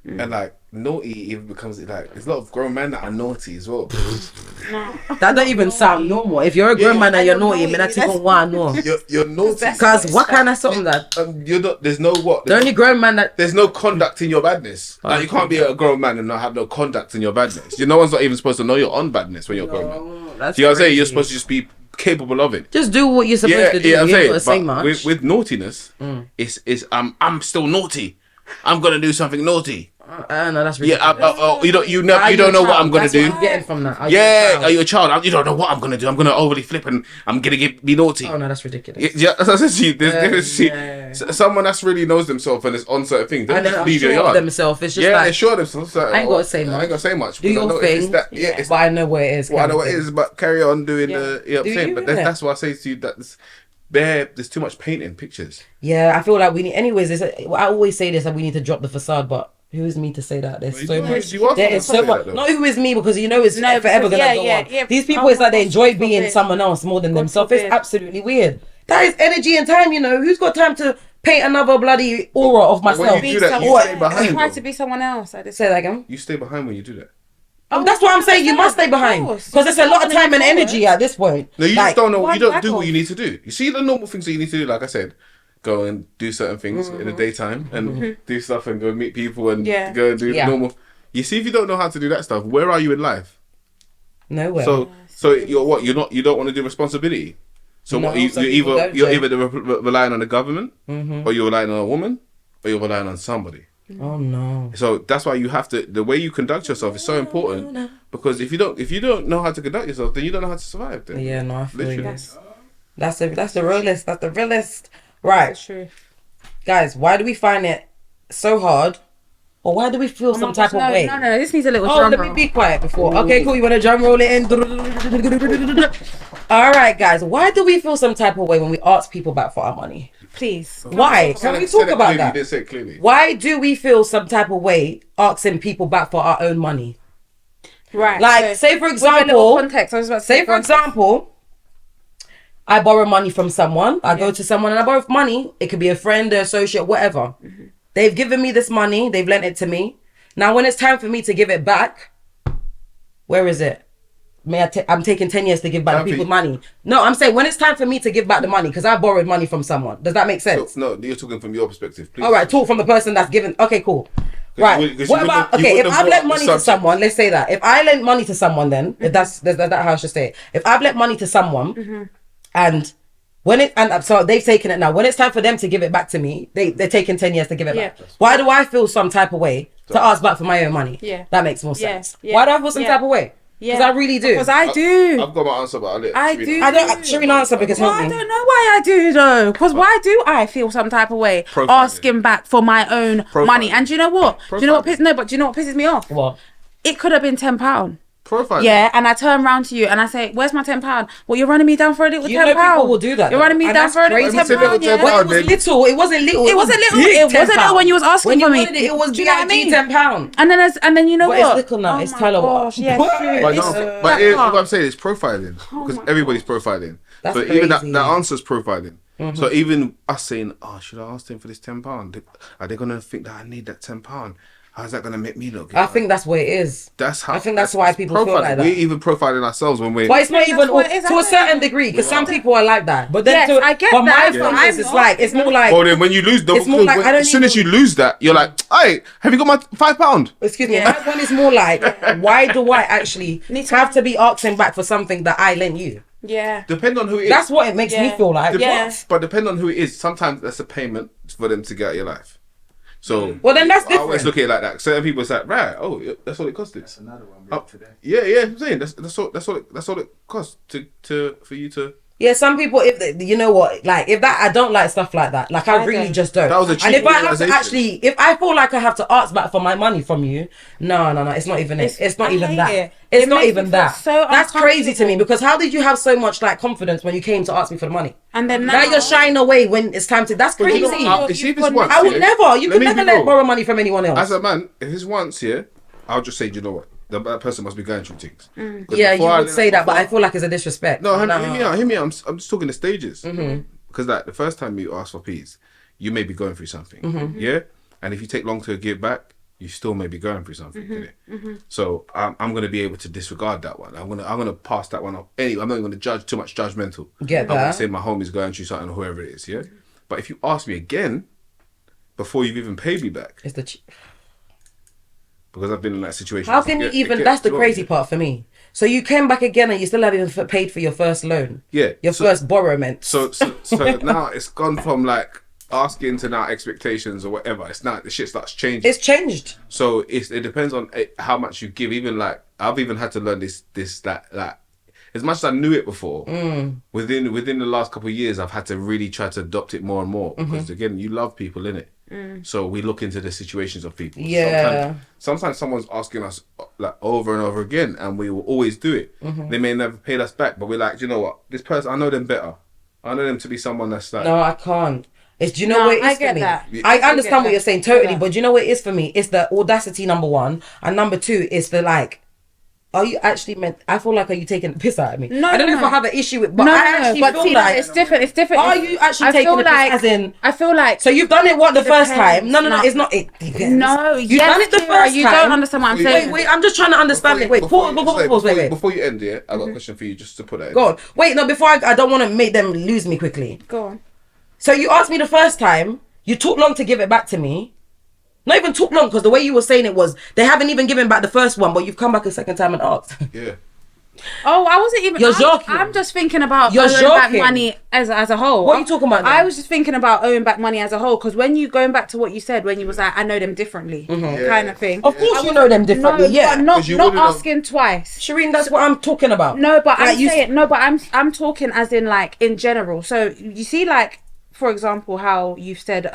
And like naughty even becomes like there's a lot of grown men that are naughty as well. That don't even sound normal. If you're a grown man and you're naughty, man, that's even one no. You're naughty. Cause what kind of something that You're not. There's no what. the only grown man that There's no conduct in your badness. Like you can't be a grown man and not have no conduct in your badness. No one's not even supposed to know you're on badness when you're a grown man. that's You know what I'm saying? crazy. You're supposed to just be capable of it. just do what you're supposed to do. I'm You ain't saying. gotta say But much. with naughtiness, it's I'm still naughty. I'm gonna do something naughty. No, that's Yeah, ridiculous. you don't know what I'm gonna That's do. what I'm getting from that. Are you a Yeah, child? are you a child? You don't know what I'm gonna do. I'm gonna overly flip and I'm gonna be naughty. Oh no, that's ridiculous. Yeah, that's what I see. There's difference. See, yeah. someone that's really knows themselves and is on certain things. They And just they're leave sure your of yard. themselves. It's just Yeah, like they're sure of themselves. Like, I ain't gotta say I ain't much. gonna say much. do because I your know it's thing. that, yeah, it's but I know what it is. well, I kind know of what it thing. is, but carry on doing Yeah. the. You know what I'm Do saying? you? But Yeah. that's why I say to you that there's too much paint in pictures. Yeah, I feel like we need. Anyways, I always say this that we need to drop the facade, but who is me to say that? There's so much. You are There someone is to so say much. that, though. Not who is me because you know it's No, forever because- gonna go yeah, on. yeah. These people, Oh it's like they my enjoy God, being forbid. someone else more than God themselves. It's forbid. absolutely weird. That is energy and time. You know, who's got time to paint another bloody aura of when myself? you do that, you Or- stay behind. Try though. to be someone else. I just Say that again. You stay behind when you do that. That's what I'm saying. You must stay behind course. because there's a lot of time and energy at this point. No, you Like, just don't know. one You don't back do what off. you need to do. You see the normal things that you need to do. Like I said, go and do certain things in the daytime and do stuff and go meet people and Yeah. go and do Yeah. normal. You see, if you don't know how to do that stuff, where are you in life? Nowhere. So you're what? You don't want to do responsibility. So No, what? You, some you're people either don't, you're Jay. either relying on the government, or you're relying on a woman, or you're relying on somebody. Oh no. So that's why you have to. The way you conduct yourself is so important because if you don't know how to conduct yourself, then you don't know how to survive. Then Yeah, no, I feel you. literally. That's the realist. That's the realist. Right, That's true. guys. Why do we find it so hard, or why do we feel some type of no, way? No, this needs a little Oh, drum let me roll. be quiet before. Okay, cool. You want to drum roll it in? All right, guys. Why do we feel some type of way when we ask people back for our money? Please. Why? Can we Say talk that about clearly. that? You didn't say it clearly. Why do we feel some type of way asking people back for our own money? Right. Like, say for with a little example, context. I was about to say, say for example, I borrow money from someone. I go to someone and I borrow money. It could be a friend, an associate, whatever. They've given me this money. They've lent it to me. Now, when it's time for me to give it back, where is it? I'm taking 10 years to give back Time for people you- money. No, I'm saying when it's time for me to give back the money because I borrowed money from someone. Does that make sense? So, no, you're talking from your perspective. Please. All right, talk from the person that's given. Okay, cool. Right. you wouldn't- What you about wouldn't- you okay? If wouldn't I've have lent brought up money the to subject. someone, let's say that. If I lent money to someone, then if that's how I should say it. If I've lent money to someone, and so they've taken it now. When it's time for them to give it back to me, they're taking 10 years to give it back. Yeah. Why do I feel some type of way to ask back for my own money? Yeah. That makes more Yeah, sense. yeah, Why do I feel some yeah. type of way? Because I really do. Because I do. I've got my answer, but I'll let I Sharina- do. I don't. Shireen, answer because Well, help I me. don't know why I do though. Because why do I feel some type of way Profiling. asking back for my own money? And do you know what? Do you know what? Profiling. But do you know what pisses me off? What? It could have been £10. Profile. Yeah, and I turn around to you and I say, "Where's my £10?" Well, you're running me down for a little You £10. know people will do that, You're though. running me And down that's for a little crazy. It's a little £10. Yeah. £10. But it was little. It wasn't little. It wasn't little. big It wasn't £10. little when you was asking when you for me. wanted it was Do you know what I BIG mean? £10. And then you know But it's what? little now. Oh It's my Tyler Watt. gosh, yeah, But- true. But, It's, no, that here's part. what I'm saying is profiling because everybody's profiling. That's so even that crazy. Mm-hmm. answer's profiling. So even us saying, "Oh, should I ask them for this £10? Are they gonna think that I need that £10? How's that gonna make me look good?" I think that's what it is. that's how. I think that's why people feel profiling. like that. We're even profiling ourselves when we're. But it's not That's even what it is, to a I certain know. degree because some people are like that. But then Yes, I get but my that, thing but is, I'm it's not. like it's more like Well, then when you lose, It's more like, I don't as soon as you even- lose that, you're like, "Hey, have you got my £5?" excuse me. Yeah. My one is more like why do I actually have to be asking back for something that I lent you? Yeah. Depend on who it is. That's what it makes me Yeah. feel like. Yeah. But depend on who it is. Sometimes that's a payment for them to get out of your life. So Well, then that's I always different. look at it like that. Certain people say, right, oh, that's what it costed. That's another one we Oh, had today. yeah, I'm saying that's all it costs for you to Yeah, some people, if they, you know what, like if that, I don't like stuff like that. Like I really don't. just don't. That was a cheap and if I have to realisation. actually, if I feel like I have to ask back for my money from you, no, it's not even it. It's not I even hate that. it. It's It not makes even me feel that. so That's crazy to me uncomfortable. because how did you have so much like confidence when you came to ask me for the money? And then Now you're shying away when it's time to. That's But you crazy. know, you see if it's You've once, I would yeah? never. You Let could me never be let real. borrow money from anyone else. As a man, if it's once, yeah, I'll just say, do you know what? That person must be going through things. 'Cause Yeah, you before would say that, but I feel like it's a disrespect. No, hear me out. I'm just talking the stages. Mm-hmm. Because like the first time you ask for peas, you may be going through something. Mm-hmm. Yeah? And if you take long to give back, you still may be going through something, innit? So I'm gonna be able to disregard that one. I'm gonna pass that one off. Anyway, I'm not gonna judge too much judgmental. Get I'm gonna that. say my homie's going through something or whoever it is, yeah? But if you ask me again, before you've even paid me back, It's the. because I've been in that situation. How can you even? That's the crazy part for me. So you came back again and you still haven't even paid for your first loan. Yeah. Your first borrowment. So now it's gone from like asking to now expectations or whatever. It's now the shit starts changing. It's changed. So it depends on how much you give. Even like I've even had to learn that as much as I knew it before, within the last couple of years, I've had to really try to adopt it more and more because again, you love people, innit? So we look into the situations of people. Yeah. Sometimes someone's asking us like over and over again, and we will always do it. They may never pay us back, but we're like, do you know what? This person, I know them better. I know them to be someone that's like. No, I can't. It's, do you know No, what it is I for get me? that. I I understand get what that. you're saying totally, Yeah. but do you know what it is for me? It's the audacity, number one, and number two is the like. Are you actually meant? I feel like are you taking the piss out of me? No, I don't know no. if I have an issue with, but No, I no, actually but feel see, like it's different. It's different. Are you actually I taking feel the piss like, as in? I feel like. So you've done it what the It first time? depends. No, No. it's not. It depends. No, you've yes, done it the Kira, first you time. don't understand what I'm saying. Wait, I'm just trying to understand it. Wait, pause, wait. Before you end, yeah, I got a question for you just to put that in. Go on. Wait, no, before I don't want to make them lose me quickly. Go on. So you asked me the first time, you took long to give it back to me. Not even took long, because the way you were saying it was, they haven't even given back the first one, but you've come back a second time and asked. Yeah. Oh, I wasn't even. You're joking. I'm just thinking about You're owing back joking. money as a whole. What are you talking about then? I was just thinking about owing back money as a whole because when you going back to what you said when you was like, I know them differently, kind of thing. Of course you know them differently, yeah. but not 'Cause you not wouldn't have- asking twice. Shireen, that's what I'm talking about. No, but Like, I'm saying no, but I'm talking as in like in general. So you see, like for example, how you've said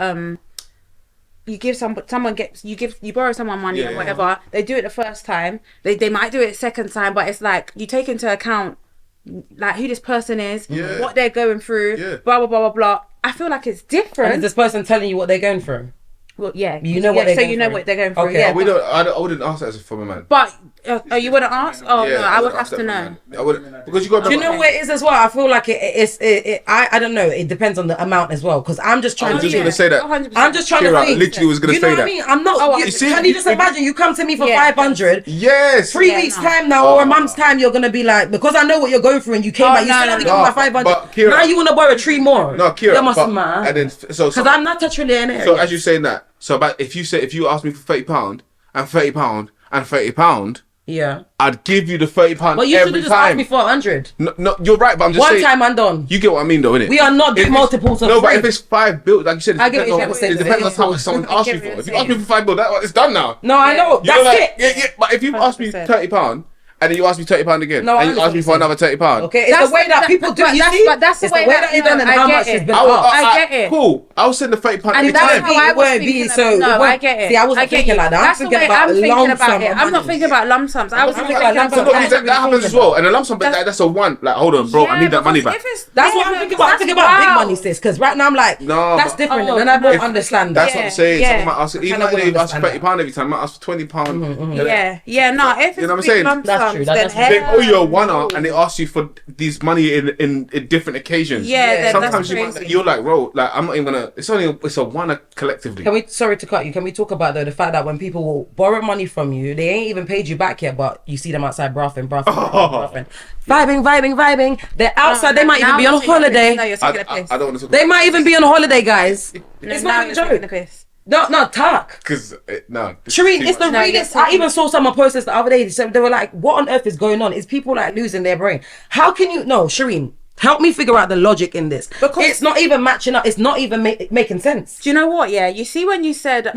you give someone gets you borrow someone money Yeah, or yeah. whatever. They do it the first time. They might do it second time, but it's like you take into account like who this person is, Yeah. what they're going through, Yeah. blah blah blah blah blah. I feel like it's And different. is this person telling you what they're going through? Well, yeah, You know what they're so going you know through. what they're going through. Okay. Yeah, We don't. I wouldn't ask that as from a man. but you wouldn't ask. Oh no, I would wouldn't have ask that to from a know. man. I would because you got. Do you know what it is as well? I feel like I don't know. It depends on the amount as well. Because I'm just trying I'm to. just gonna say that. 100%. I'm just trying Kira, to think. literally was gonna you say know that. what I mean? I'm not. Oh, you, you see, can you just imagine? You come to me for Yeah. 500. Yes. 3 Yeah, weeks no. time now or a month's time, you're gonna be like, because I know what you're going through, and you came Oh, back. You no, still no, haven't no. given my No, 500. but Kira- Now you wanna borrow 3 more? No, Kira. You must but, man. and then so Because I'm not a trillionaire. So as you're saying that, so about if you ask me for £30 and £30 and £30, yeah. I'd give you the £30 But you should every have just asked time. me for 100. No, you're right, but I'm just One saying. time and done. You get what I mean, though, innit? We are not doing If it's- multiples of No, but three. if it's 5 bills, like you said, I get what you're saying. it depends on how much someone I asks get you what for. you're If you ask me saying. for £5, it's done now. No, I know. You know, That's like, it. Yeah, but if you ask me 100%. £30 and then you ask me £30 again, No, I and you ask me for understand. another £30, Okay, it's That's the way that the- people do. but You that's- see, but that's the it's way the way that- that it's no, done and I how get much it. has been I will- asked. I get it. Cool. I'll send the £30 And every that's time. how I It was won't be thinking. so- No, it won't- I get it. See, I wasn't get thinking you. like that. I'm That's the thinking way about I'm thinking lump about sum it. of I'm not money. thinking about lump sums. I was I'm thinking thinking about about lump sum. No, That's that happens as well. And a lump sum, but that's a one. Like, hold on, bro, I need that money back. That's what I'm thinking about. I'm thinking about big money, sis. Because right now I'm like, No, that's but- different. Oh, and I don't no. understand That's that. what I'm saying. Yeah, Someone might ask, even kinda if they wouldn't ask understand £30 every time, might ask for £20. Yeah, no. If it's You know what I'm big saying? lump That's sums, true, then that's true. They hell owe you a one no. and they ask you for these money in different occasions. Yeah, that's sometimes crazy. you're like, bro, like I'm not even gonna. It's a one collectively. Can we? Sorry to cut you. Can we talk about though the fact that when people will borrow money from you, they ain't even paid you back yet, but you see them outside braffing, vibing. They're outside. They might even be on holiday. No, you're taking a piss. I don't want to talk. They might even be on holiday, guys. It's now not you're even a taking a joke. piss. No, talk. Because no, this is Shireen, too it's the much. No, realest. you're I even saw someone post this the other day. So they were like, "What on earth is going on? Is people like losing their brain? How can you?" No, Shireen, help me figure out the logic in this. Because- it's not even matching up. It's not even making sense. Do you know what? Yeah, you see when you said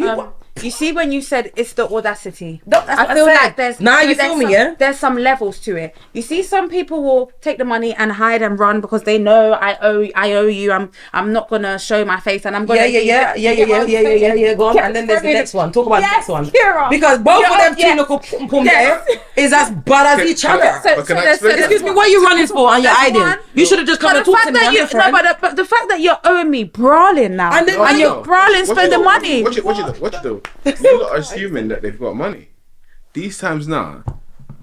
You see, when you said it's the audacity, That's what I feel said. like there's Now you there's feel me, some, yeah? There's some levels to it. You see, some people will take the money and hide and run because they know I owe you. I'm not gonna show my face, and I'm gonna Yeah. Go on. And then there's the next one. Talk about the next one. Kira. Because both of them Yeah. two little pum Yes. there is as bad as each other. But can I explain Excuse me, what are you running for and you're There's hiding? one. You should have just come But and the talked to fact me. that I'm you your friend. but the fact that you're owing me brawling now, And then- and No, you're brawling, spending money. What you do? You lot are assuming that they've got money. These times now.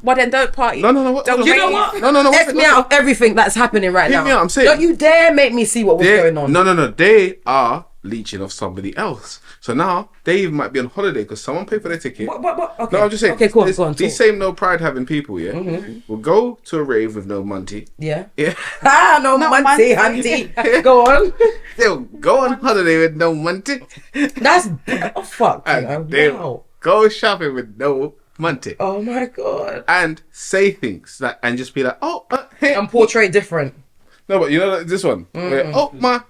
Well, then don't party. No. What, Don't You wait. know what? No. X me out of everything that's happening right Hear now. me out, I'm saying- Don't you dare make me see what was They- going on. No. They are leeching off somebody else. So now they might be on holiday because someone paid for their ticket. What? Okay. No, I'm just saying. Okay, cool. These Go on. these talk. same no pride having people, yeah, will go to a rave with no money. Yeah. Yeah, No, Monty, hunty. Go on. they'll go on holiday with no money, That's fuck. You know? and they'll Wow. go shopping with no money, Oh my god. and say things like, and just be like, oh, hey. And portray different. No, but you know this one. Where, oh my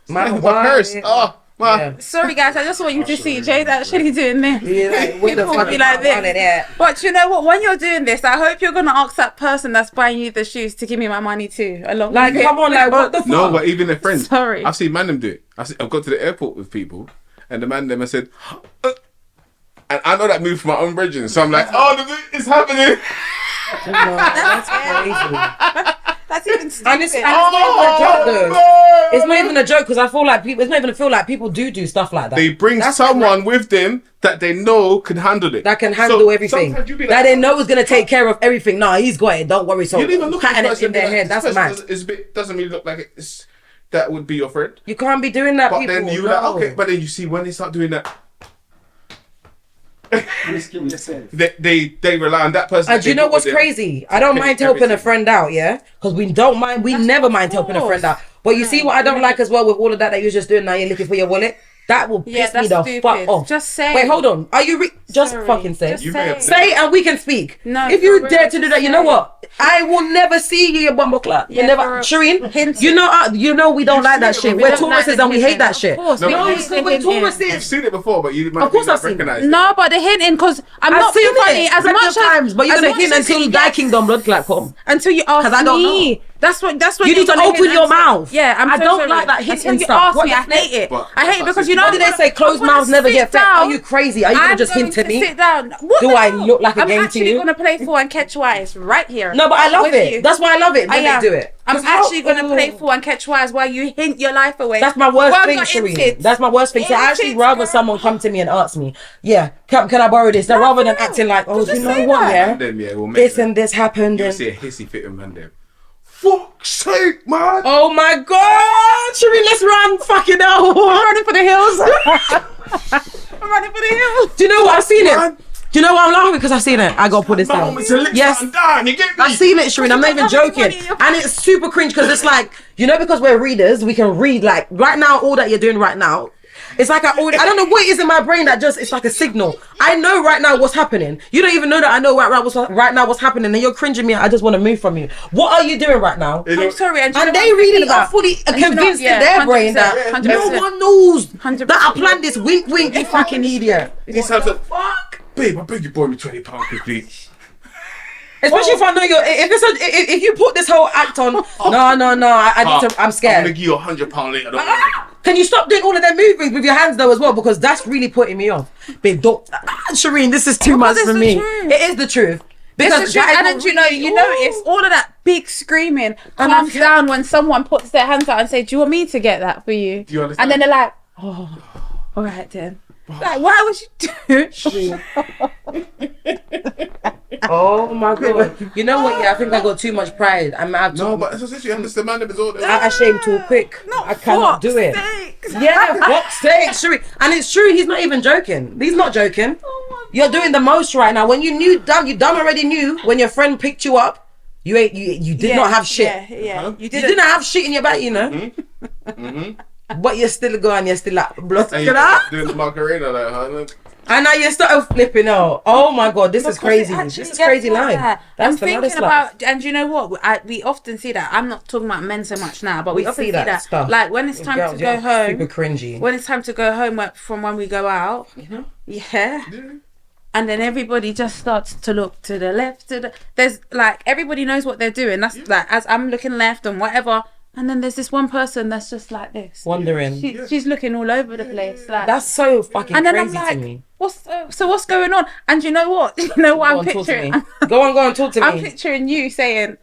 My purse. wife. Oh my. Yeah. Sorry guys, I just want you to see Jay's actually doing this. Yeah, like, with the People fucking be like on it, this. yeah. But you know what? When you're doing this, I hope you're gonna ask that person that's buying you the shoes to give me my money too. Along Like, with it. come on, like, what the fuck? No, but even their friends. Sorry. I've seen man them do it. I've gone to the airport with people, and the man them has said, and I know that move from my own brethren, so I'm like, oh, it's happening. No, that's crazy. That's even stupid. And it's not even a joke though. It's not even a joke because I feel like people. It's not even a feel like people do stuff like that. They bring That's someone with them that they know can handle it. that can handle So everything. sometimes you be That like, they know is gonna take care of everything. Nah, he's got it. Don't worry. So you don't even look at patting the it person in their and be head. like, That's this person mad. doesn't really look like it's that would be your friend. You can't be doing that. But people. then you no. like, okay, but then you see when they start doing that, they rely on that person. And do you know what's crazy? I don't mind helping a friend out, yeah? Because we don't mind, we never mind helping a friend out. But you see what I don't like as well with all of that you're just doing now, you're looking for your wallet? That will Yeah, piss me that's the stupid. fuck off. Just say. Wait, hold on. Are you just Sorry. fucking say? Just You may have say. Say and we can speak. No, if you for real, dare to do that, just you know say. what? I will never see you, you bumble clock. You Yeah, never, for real. Shireen. Hint. You know we don't like that shit. We We're don't like Tauruses the and we hate hinting. that Of shit. course, No, we but hate because the we're hinting. Tauruses. You've seen it before, but you might Of course not I've seen it. recognize it. No, but the hinting, because I'm I've not seen too funny. it As plenty much of times, but you're as gonna much hint as until it Die gets- Kingdom Blood Clot come. Until you ask 'Cause I don't me. know. That's when You need to gonna open hint your until- mouth. Yeah, I so don't sorry. like that Until hinting you stuff. ask What me, the I hate it. But I hate it because you know What did they say? Closed I'm gonna mouths never sit get fed. Are down. you crazy? Are you gonna I'm just hint going to me? Sit down. What Do the I hell? look like a I'm game to actually you? gonna play full and catch wise right here. No, but I love with it. you. That's why I love it when am. they do it. I'm 'Cause actually how- gonna play full and catch wise while you hint your life away. That's my worst Well, thing, got Shireen. hinted. That's my worst thing. So I actually Hinted, rather girl. someone come to me and ask me, yeah, can I borrow this? Then rather than acting like, oh, do Just you know say what, that. yeah? And then, yeah, we'll make This that. and this happened. You'll And see a hissy fit in man there. Fuck's sake, man! oh my god, Shireen, let's run! Fucking hell! I'm running for the hills. I'm running for the hills. Do you know what? I've seen Man. it. Do you know why I'm laughing? Because I've seen it. I gotta put this My down. moment's a lick Yes. down, you get me? I've seen it, Shireen. I'm not even joking. And it's super cringe because it's like, you know, because we're readers, we can read like right now, all that you're doing right now. It's like I don't know what it is in my brain that just, it's like a signal. I know right now what's happening. You don't even know that I know right now what's happening and you're cringing me. I just want to move from you. What are you doing right now? You know- I'm sorry, and, And they really are fully convinced in their brain that no one knows 100%. that I planned this. Wink, wink, you fucking idiot. These times that, Fuck. babe, I beg you borrow me £20 quickly. Especially if I know you're, if you put this whole act on, no, I need to, I'm I'm scared. gonna give you £100 later. Don't worry. Can you stop doing all of them movements with your hands though as well? Because that's really putting me off. Babe, don't, Shireen, this is too much it's for the me. truth. It is the truth. Because and then you notice all of that big screaming calms down when someone puts their hands out and say, "Do you want me to get that for you?" Do you understand? And then they're like, "Oh, all right then." Like, why would you do? Oh my god. You know what? Yeah, I think I got too much pride. I'm out. No, but it's essentially, I'm just the man that is all there. I shame too quick. I cannot do it. Yeah, fuck's sake, Shireen. And it's true, he's not even joking. He's not joking. You're doing the most right now. When you done already knew when your friend picked you up, you did not have shit. Yeah. You didn't have shit in your bag, you know. But you're still going, you're still like blood. And you're doing the Macarena like, huh? And now you started flipping out. Oh my god, this is Because crazy. it This actually is gets crazy like life. that. That's I'm the thinking maddest life. about, and you know what? We often see that. I'm not talking about men so much now, but we often see that. stuff. Like when it's time Girls, to go you're home. super cringy. When it's time to go home from when we go out. Yeah. And then everybody just starts to look to the left. There's like everybody knows what they're doing. That's like as I'm looking left and whatever. And then there's this one person that's just like this. Wondering. She's looking all over the place. Like That's so fucking and then crazy I'm like, to me. what's going on? And you know what? You know what Go I'm on, talk to picturing? me. Go on, talk to I'm me. picturing you saying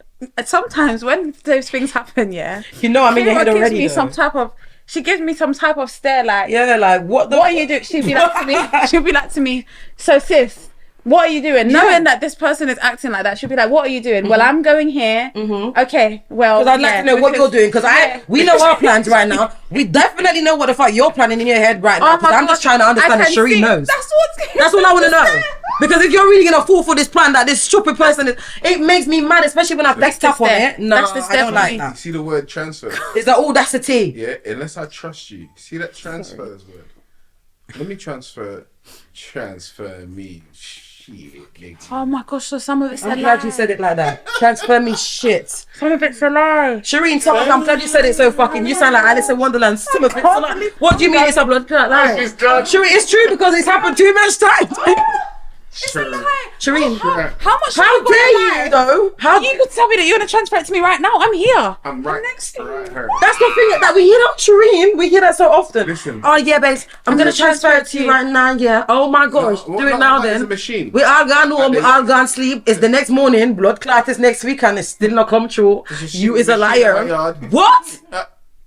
sometimes when those things happen, yeah. You know I'm in your Kira head gives already. me though. some type of. She gives me some type of stare, like, Yeah, like what the what are you doing? She'll be like to me. She'll be like to me. So sis, what are you doing? Knowing that this person is acting like that, she'll be like, what are you doing? Well, I'm going here. Okay, well, Because I'd like to know what you're doing. Because we know our plans right now. We definitely know what the fuck you're planning in your head right now. Oh Because my I'm just God, trying to understand I if can Shireen see- knows. That's What I want to know. Because if you're really gonna fall for this plan that this stupid person is, it makes me mad, especially when I backed up on it. No, That's the I step don't for like me. that. You see the word transfer? It's the audacity. Yeah, unless I trust you. See that transfers word? Let me transfer me. Shit, nigga. Oh my gosh, so some of it's a I'm lie. glad you said it like that. Transfer me shit. Some of it's a lie. Shireen, I'm glad you said it so fucking. You sound like Alice in Wonderland. Some of it's a lie. What do you mean it's a blood clot lie? Shireen, it's true because it's happened too much times. It's a lie. Shireen, How much? how dare you though? How You could tell me that you're gonna transfer it to me right now. I'm here. I'm right next to you. right here. That's the thing that we hear that, Shireen. We hear that so often. Listen. Oh yeah, babes. I'm gonna transfer it to you right now. Yeah. Oh my gosh. Do it now It's a then. machine. We all gone home. We all gone sleep. It's the next morning. Blood clot is next week and it's still not come true. There's a You is a machine at my liar. yard. What?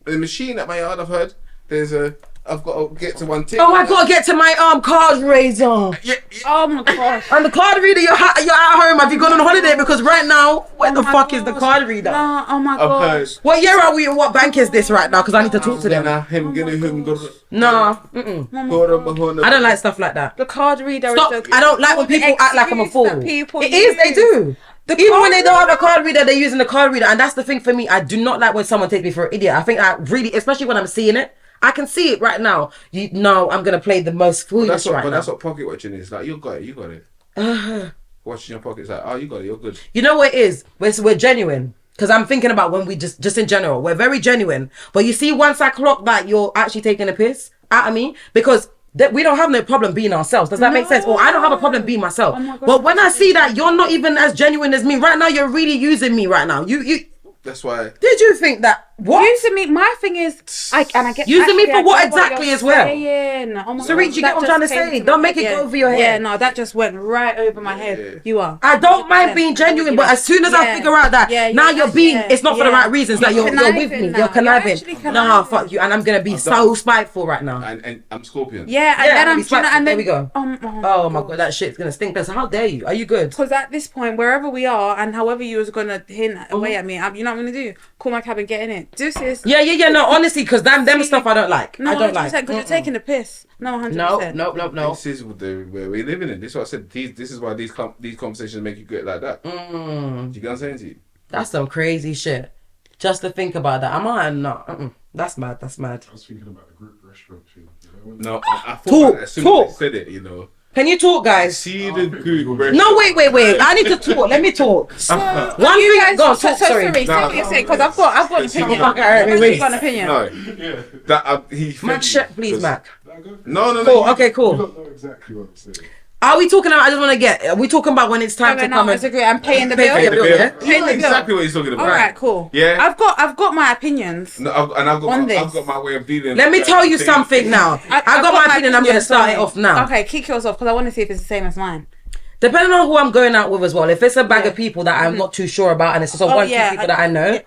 The machine at my yard, I've heard. I've got to get to one thing. Oh, I gotta get to my card razor. Yeah, Oh my gosh. And the card reader, you're at home. Have you gone on holiday? Because right now, where the my fuck is the gosh. card reader? No, oh my I've heard. gosh. What year are we in? What bank is this right now? Because I need to talk to them. No, I don't like stuff like that. The card reader Stop. is the I don't like when people act like I'm a fool. It is, they do. Even when they don't have a card reader, they're using the card reader. And that's the thing for me. I do not like when someone takes me for an idiot. I think I really, especially when I'm seeing it, I can see it right now. You know, I'm going to play the most foolish right now. That's what pocket watching is. Like, you got it. Watching your pockets like, oh, you got it, you're good. You know what it is? We're genuine. Because I'm thinking about when we just in general, we're very genuine. But you see, once I clock that you're actually taking a piss out of me, because we don't have no problem being ourselves. Does that make sense? Well, I don't have a problem being myself. Oh my God. But when I see that you're not even as genuine as me, right now you're really using me right now. You That's why. did you think that what? Using me, my thing is, I get Using me actually, for I what get exactly you're as well? saying. Oh my Saree, God, you get that what I'm trying to just came say? me. Don't make it go over your head. Yeah, no, that just went right over my head. Yeah. You are. I don't mind being genuine, but as soon as I figure out that now you're being, it's not for the right reasons, that you're with conniving me, you're now. conniving. You're actually Nah, conniving. fuck you, and I'm gonna be so spiteful right now. And I'm Scorpion. Yeah, and Yeah, then I'm be spiteful. and then There we go. Oh my god, that shit's gonna stink. So how dare you? Are you good? Because at this point, wherever we are, and however you was gonna hint away at me, you know what I'm gonna do? Call my cab and get in it. Do this. Yeah. No, honestly, because them stuff I don't like. No, I don't like. because you're taking the piss. No, 100%. No. This is where we're living in. This is what I said. This is why these conversations make you get like that. Do you get what I'm saying to you? That's some crazy shit. Just to think about that, no. That's mad. That's mad. I was thinking about the group restaurant thing. No, I thought that as soon as they said it, you know. Can you talk, guys? See the good. No, wait. I need to talk. Let me talk. One You thing. guys, Go on, so talk. Sorry. say what you're saying, because I've got an opinion. Okay, I've got an opinion. No, that he. Mac, please, Mac. No. Cool. Okay, You cool. don't know exactly what I'm saying. Are we talking about? I just want to get. Are we talking about when it's time to come I and disagree. I'm paying the pay bill. for your bill? Yeah. You know Pay the bill. exactly what he's talking about. All right, cool. Yeah. I've got my opinions. No, I've On this. got my way of dealing. Let me with tell that you thing. something now. I've got my opinion. I'm gonna start it off now. Okay, kick yours off because I want to see if it's the same as mine. Depending on who I'm going out with as well. If it's a bag of people that I'm not too sure about, and it's just one two people that I know.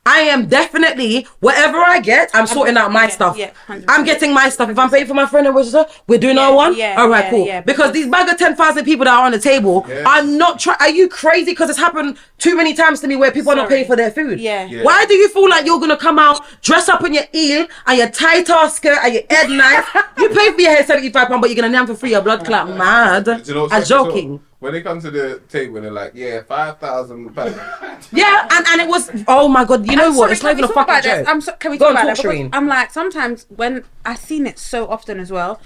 I am definitely, whatever I get, I'm sorting out my stuff. Yeah, 100%. I'm getting my stuff. If I'm paying for my friend and we're doing our one, all right, cool. Because these bag of 10,000 people that are on the table, I'm not trying. Are you crazy? Because it's happened too many times to me where people are not paying for their food. Yeah. Why do you feel like you're gonna come out, dress up in your heel and your tight ass skirt and your head knife? You pay for your hair £75, but you're gonna name for free a blood clot. Mad. Do you know what's I'm funny? joking. So, when they come to the table, they're like, yeah, £5,000. Yeah, and it was. Oh my god, you know what? It's not even a fucking joke. Can we Go talk on, about that? talk, Because Shireen. I'm like, sometimes when I've seen it so often as well,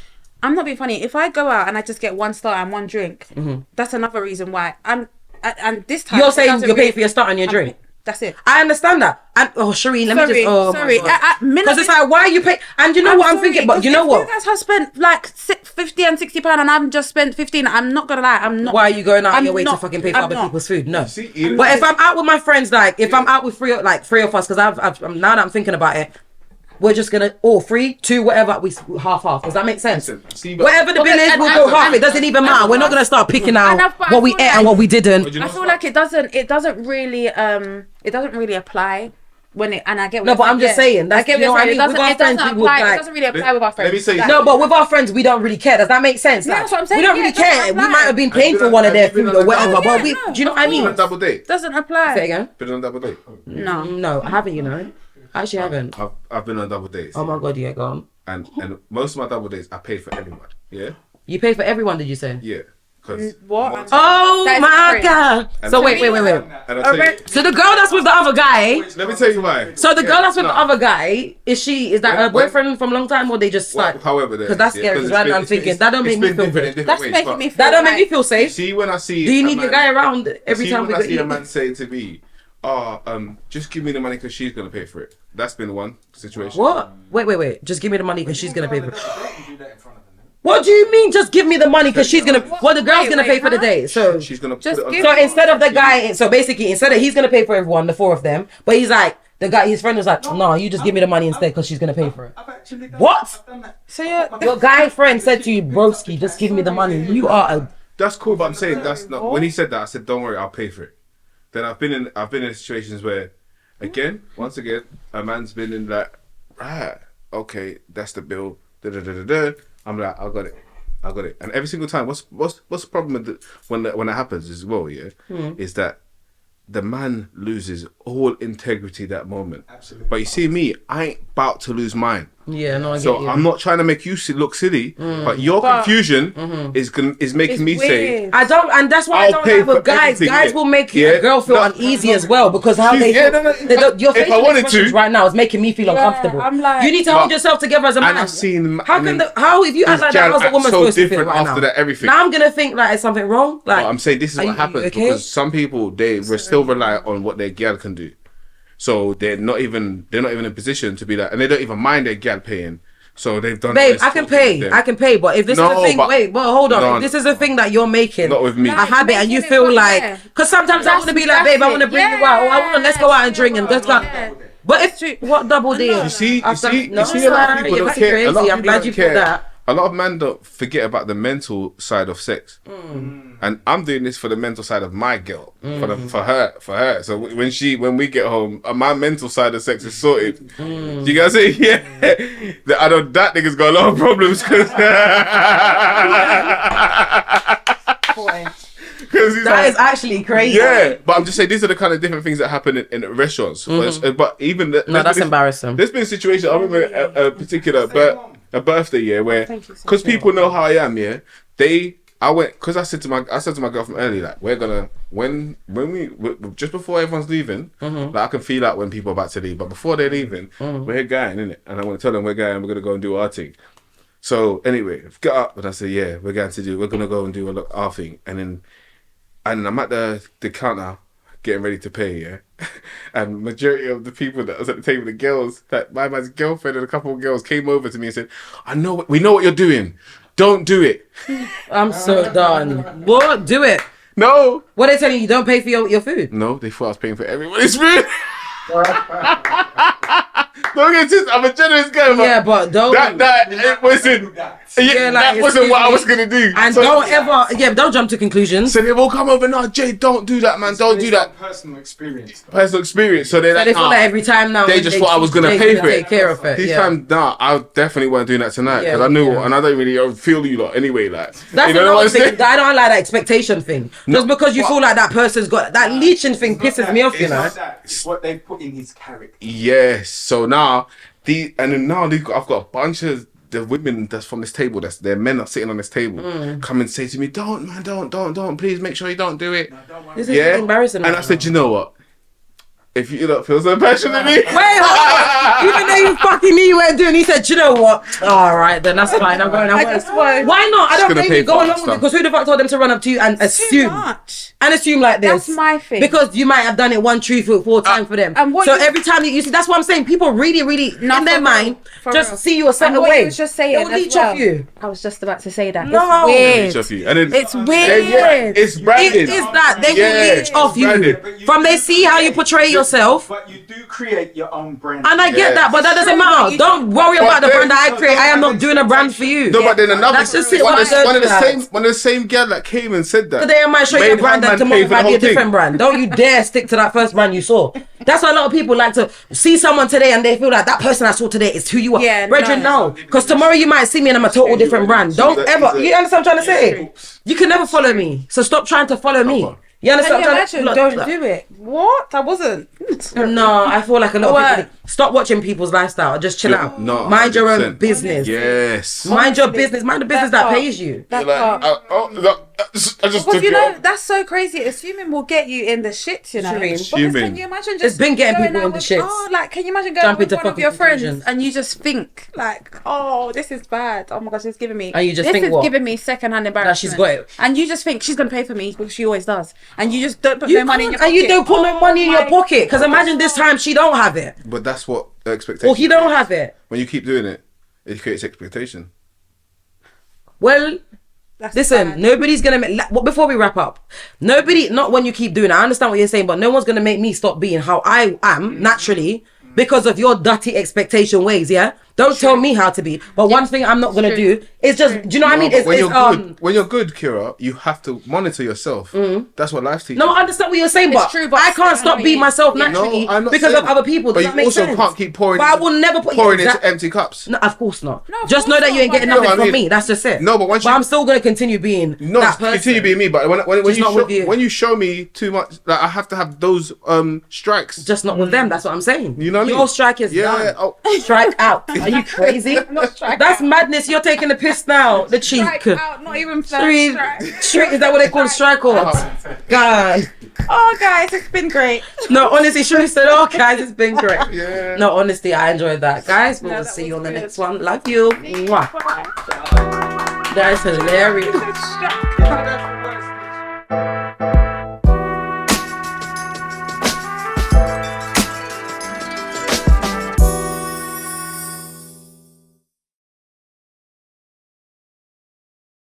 I'm not being funny. If I go out and I just get one star and one drink, that's another reason why and this time You're saying you're paying for your start and your drink. That's it. I understand that. And Shireen, let me just. Oh, sorry. Because it's like, why are you paying? And you know what I'm thinking? But you know what? You guys have spent like 50 and 60 pound, and I've just spent 15. I'm not gonna lie. I'm not. Why are you going out I'm your way to not- fucking pay for I'm other not. people's food? No. See, But if I'm out with my friends, like if I'm out with three of us, because I'm now that I'm thinking about it, we're just gonna free, two, whatever, we half. Does that make sense? See, but- Whatever the bill is, we'll go half. It doesn't even matter. We're not gonna start picking out but what I we feel ate like- and what we didn't. I feel like it doesn't really apply when it, and I get what No, you're but I'm just saying, I that's- get you know what what I you're saying. mean? With our It friends, doesn't we would, apply. like- It doesn't really apply with our friends. Let me say Like, No, but with our friends, we don't really care. Does that make sense? Yeah, Like, that's what I'm saying. we don't Yeah, really it doesn't care. We apply. might have been paying for one of their food or whatever, but we. Yeah, Do you know what I Been on a mean? double date. doesn't apply. Say again. Been on a double date. No. No, I haven't. You know, I actually haven't. I've been on double dates. Oh my god, yeah, go on. And most of my double dates, I paid for everyone. Yeah. You pay for everyone, did you say? Yeah. Because. What? Oh That is my different. god. So wait. And I'll tell you, So the girl that's with the other guy. let me tell you why. So the girl that's with No. the other guy, is that her When- boyfriend from a long time, or they just Well, start? however, Because that's scary. Because right now I'm thinking that don't make me feel good. That's making me feel. That don't make me like- feel safe. See when I see. Do you a need your man- guy around every see time we when go I see a eat? man say to me, just give me the money because she's gonna pay for it. That's been one situation. What? Wait. Just give me the money because she's gonna pay for it. What do you mean? Just give me the money because she's gonna. Well, the girl's gonna pay for the date. So She's gonna Just put it on. give- So instead of the guy, so basically instead of he's gonna pay for everyone, the four of them, but he's like the guy, his friend was like, no, you just give me the money instead because she's gonna pay for it. What? So you're. Your guy friend said to you, broski, just give me the money. You are a. That's cool, but I'm saying that's not. When he said that, I said, "Don't worry, I'll pay for it." Then I've been in situations where, once again, a man's been in that. Right, okay, that's the bill. Da, da, da, da, da. I'm like, I got it. And every single time, what's the problem with when that happens as well? Yeah, is that the man loses all integrity that moment. Absolutely. But you see me, I ain't about to lose mine. Yeah, no, I get So you. I'm not trying to make you look silly, but your confusion is making me say, weird. I don't, and that's why I I'll don't pay like with for guys. everything, Guys yeah. will make Yeah. a girl feel No, uneasy as well because how She's- they yeah, feel. no, Your if I facial wanted expressions to- right now is making me feel uncomfortable. I'm like- you need to hold But- yourself together as a man. and I've seen. How and can then how if you act this like that, gal how's a acts woman so supposed to feel different right after now? that, everything. Now I'm gonna think like it's something wrong. Like But I'm saying this is are what you happens okay? because some people they still rely on what their gal can do, so they're not even in a position to be like, and they don't even mind their gal paying. So they've done. Babe, this I can sort of thing pay. with I them. can pay, but if this No, is a thing, but- wait, but hold on. No, if this is a thing that you're making, Not with me. a habit, and you making it feel from like, there. because sometimes I want to be like, babe, I want to bring you out, or I want to let's go out and drink and let's go. But if what double deal? You see, I've done- you no, see, a lot of people you're don't care. crazy. A lot of I'm people glad don't you care. put that. A lot of men don't forget about the mental side of sex, and I'm doing this for the mental side of my girl, for her. So when we get home, my mental side of sex is sorted. Do you guys say yeah? I know that nigga's got a lot of problems because That is actually crazy. yeah, but I'm just saying these are the kind of different things that happen in restaurants. But even No, that's embarrassing. There's been situations. I remember a particular a birthday where because people know how I am. Yeah, I said to my girlfriend early like we're gonna when we just before everyone's leaving, like I can feel out when people are about to leave, but before they're leaving, we're going innit, and I want to tell them we're going. We're gonna go and do our thing. So anyway, get up and I said, yeah, we're gonna go and do our thing, and I'm at the counter getting ready to pay, yeah. And majority of the people that was at the table, the girls, that my man's girlfriend and a couple of girls came over to me and said, we know what you're doing. Don't do it. I'm so done. What? Do it. No. What they telling you? Don't pay for your food. No, they thought I was paying for everybody's food. Don't get this. I'm a generous guy, Yeah, but don't. that it wasn't. Yeah, like, that wasn't what I was gonna do. And So- don't ever. Yeah, don't jump to conclusions. So they will come over. No, Jay, don't do that, man. Don't do that. Personal experience. Personal experience. So they're So like, they feel nah. like every time now. They just thought I was gonna pay for it. Take care of it. This Yeah. time, nah, I definitely weren't doing that tonight because Yeah, I knew, yeah. and I don't really feel you lot anyway. Like, That's you know another what I'm thing. saying? I don't like that expectation thing. Just because you feel like that person's got that leeching thing pisses me off, you know. It's what they put in his character. Yes. So now I've got a bunch of the women that's from this table. Their men are sitting on this table. Come and say to me, "Don't, man, don't. Please make sure you don't do it." This is Yeah. embarrassing. And I said, you know what? If you don't feel so passionately. Wait, hold on. Even though you fucking knew you weren't doing, he said, "Do you know what? All right, then that's fine. I'm going. Why not? I don't gonna blame pay you. Go for along with it stuff. because who the fuck told them to run up to you and Too assume much. like this? That's my thing. Because you might have done it 1, 2, 4 times for them. and what So you- every time you see, that's what I'm saying. People really, No, in their for mind, real, for just real. see you a certain And what way. you was just saying They'll as leech well. off you. I was just about to say that. No. It's Leech weird. off you. And then It's weird. It's branding. It is that they Yeah, will leech off you branding. from they see how you portray yourself. But you do create your own brand. And I get that, but that doesn't matter. Don't worry about the brand that I create. I am not doing a brand for you. No, but then another That's just it. one of Why the that? same girl that came and said that. Today I might show you a Made brand her and man tomorrow pay for might the be a whole thing. different brand. Don't you dare stick to that first brand you saw. That's why a lot of people like to see someone today and they feel like that person I saw today is who you are. Yeah, Brethren, no. no. Because tomorrow you might see me and I'm a total different brand. Don't He's ever. a- You understand what I'm trying to say? You can never follow me. So stop trying to follow me. Proper. You Can understand you what I'm trying imagine? to Don't do it. What? I wasn't. No, I feel like a lot of What? people stop watching people's lifestyle. Just chill out. No, Mind your own 100%. business. Yes. Mind your business. Mind the business that part. pays you. That Like, part. I just Because took you it know off. that's so crazy. Assuming will get you in the shit, you know. Shireen. Because Assuming. can you imagine just It's been getting going people out in the with- shits. Oh, like can you imagine going Jump with into one of fucking your friends conclusions. and you just think like, oh, this is bad. Oh my gosh, it's giving me. And you just this think is what? giving me secondhand embarrassment. she's got it. And you just think she's gonna pay for me because she always does. And you just don't put You no money in your can't, pocket. and you don't put no money in your my pocket. Because imagine this time she don't have it. But that's what the expectation. Or he don't have it. When you keep doing it, it creates expectation. Well, That's listen, bad. nobody's gonna make. Before we wrap up, nobody. Not when you keep doing it. I understand what you're saying, but no one's gonna make me stop being how I am naturally because of your dirty expectation ways. Yeah. Don't tell me how to be. But one thing I'm not gonna do is just. Do you know what I mean? No, but It's, when it's, you're good, when you're good, Kira, you have to monitor yourself. That's what life teaches. No, I understand what you're saying, but, true, but I can't still, stop being myself No, naturally I'm not because saying of other people. But Does you that make also sense? can't keep pouring. But I will never put pouring exact- into empty cups. No, of course not. No, of Just know course that you ain't not, getting but- nothing No, I from mean- me. That's just it. No, but once I'm still gonna continue being No, that person. continue being me. But when Just you not show, with you. when you show me too much, like I have to have those strikes. Just not with them. That's what I'm saying. You know what I mean? Your strike is Yeah, done. oh. Strike out. Are you crazy? That's madness. You're taking the piss now. The cheek. Strike out, not even first Straight, strike. straight. Is that what they call strike out? God. Oh, guys, it's been great. No, honestly, Shuri said, "Oh, guys, it's been great." Yeah. No, honestly, I enjoyed that, guys. We No, will that see was you on the good. next one. Love you. Mwah. Bye. That is hilarious. Strike out.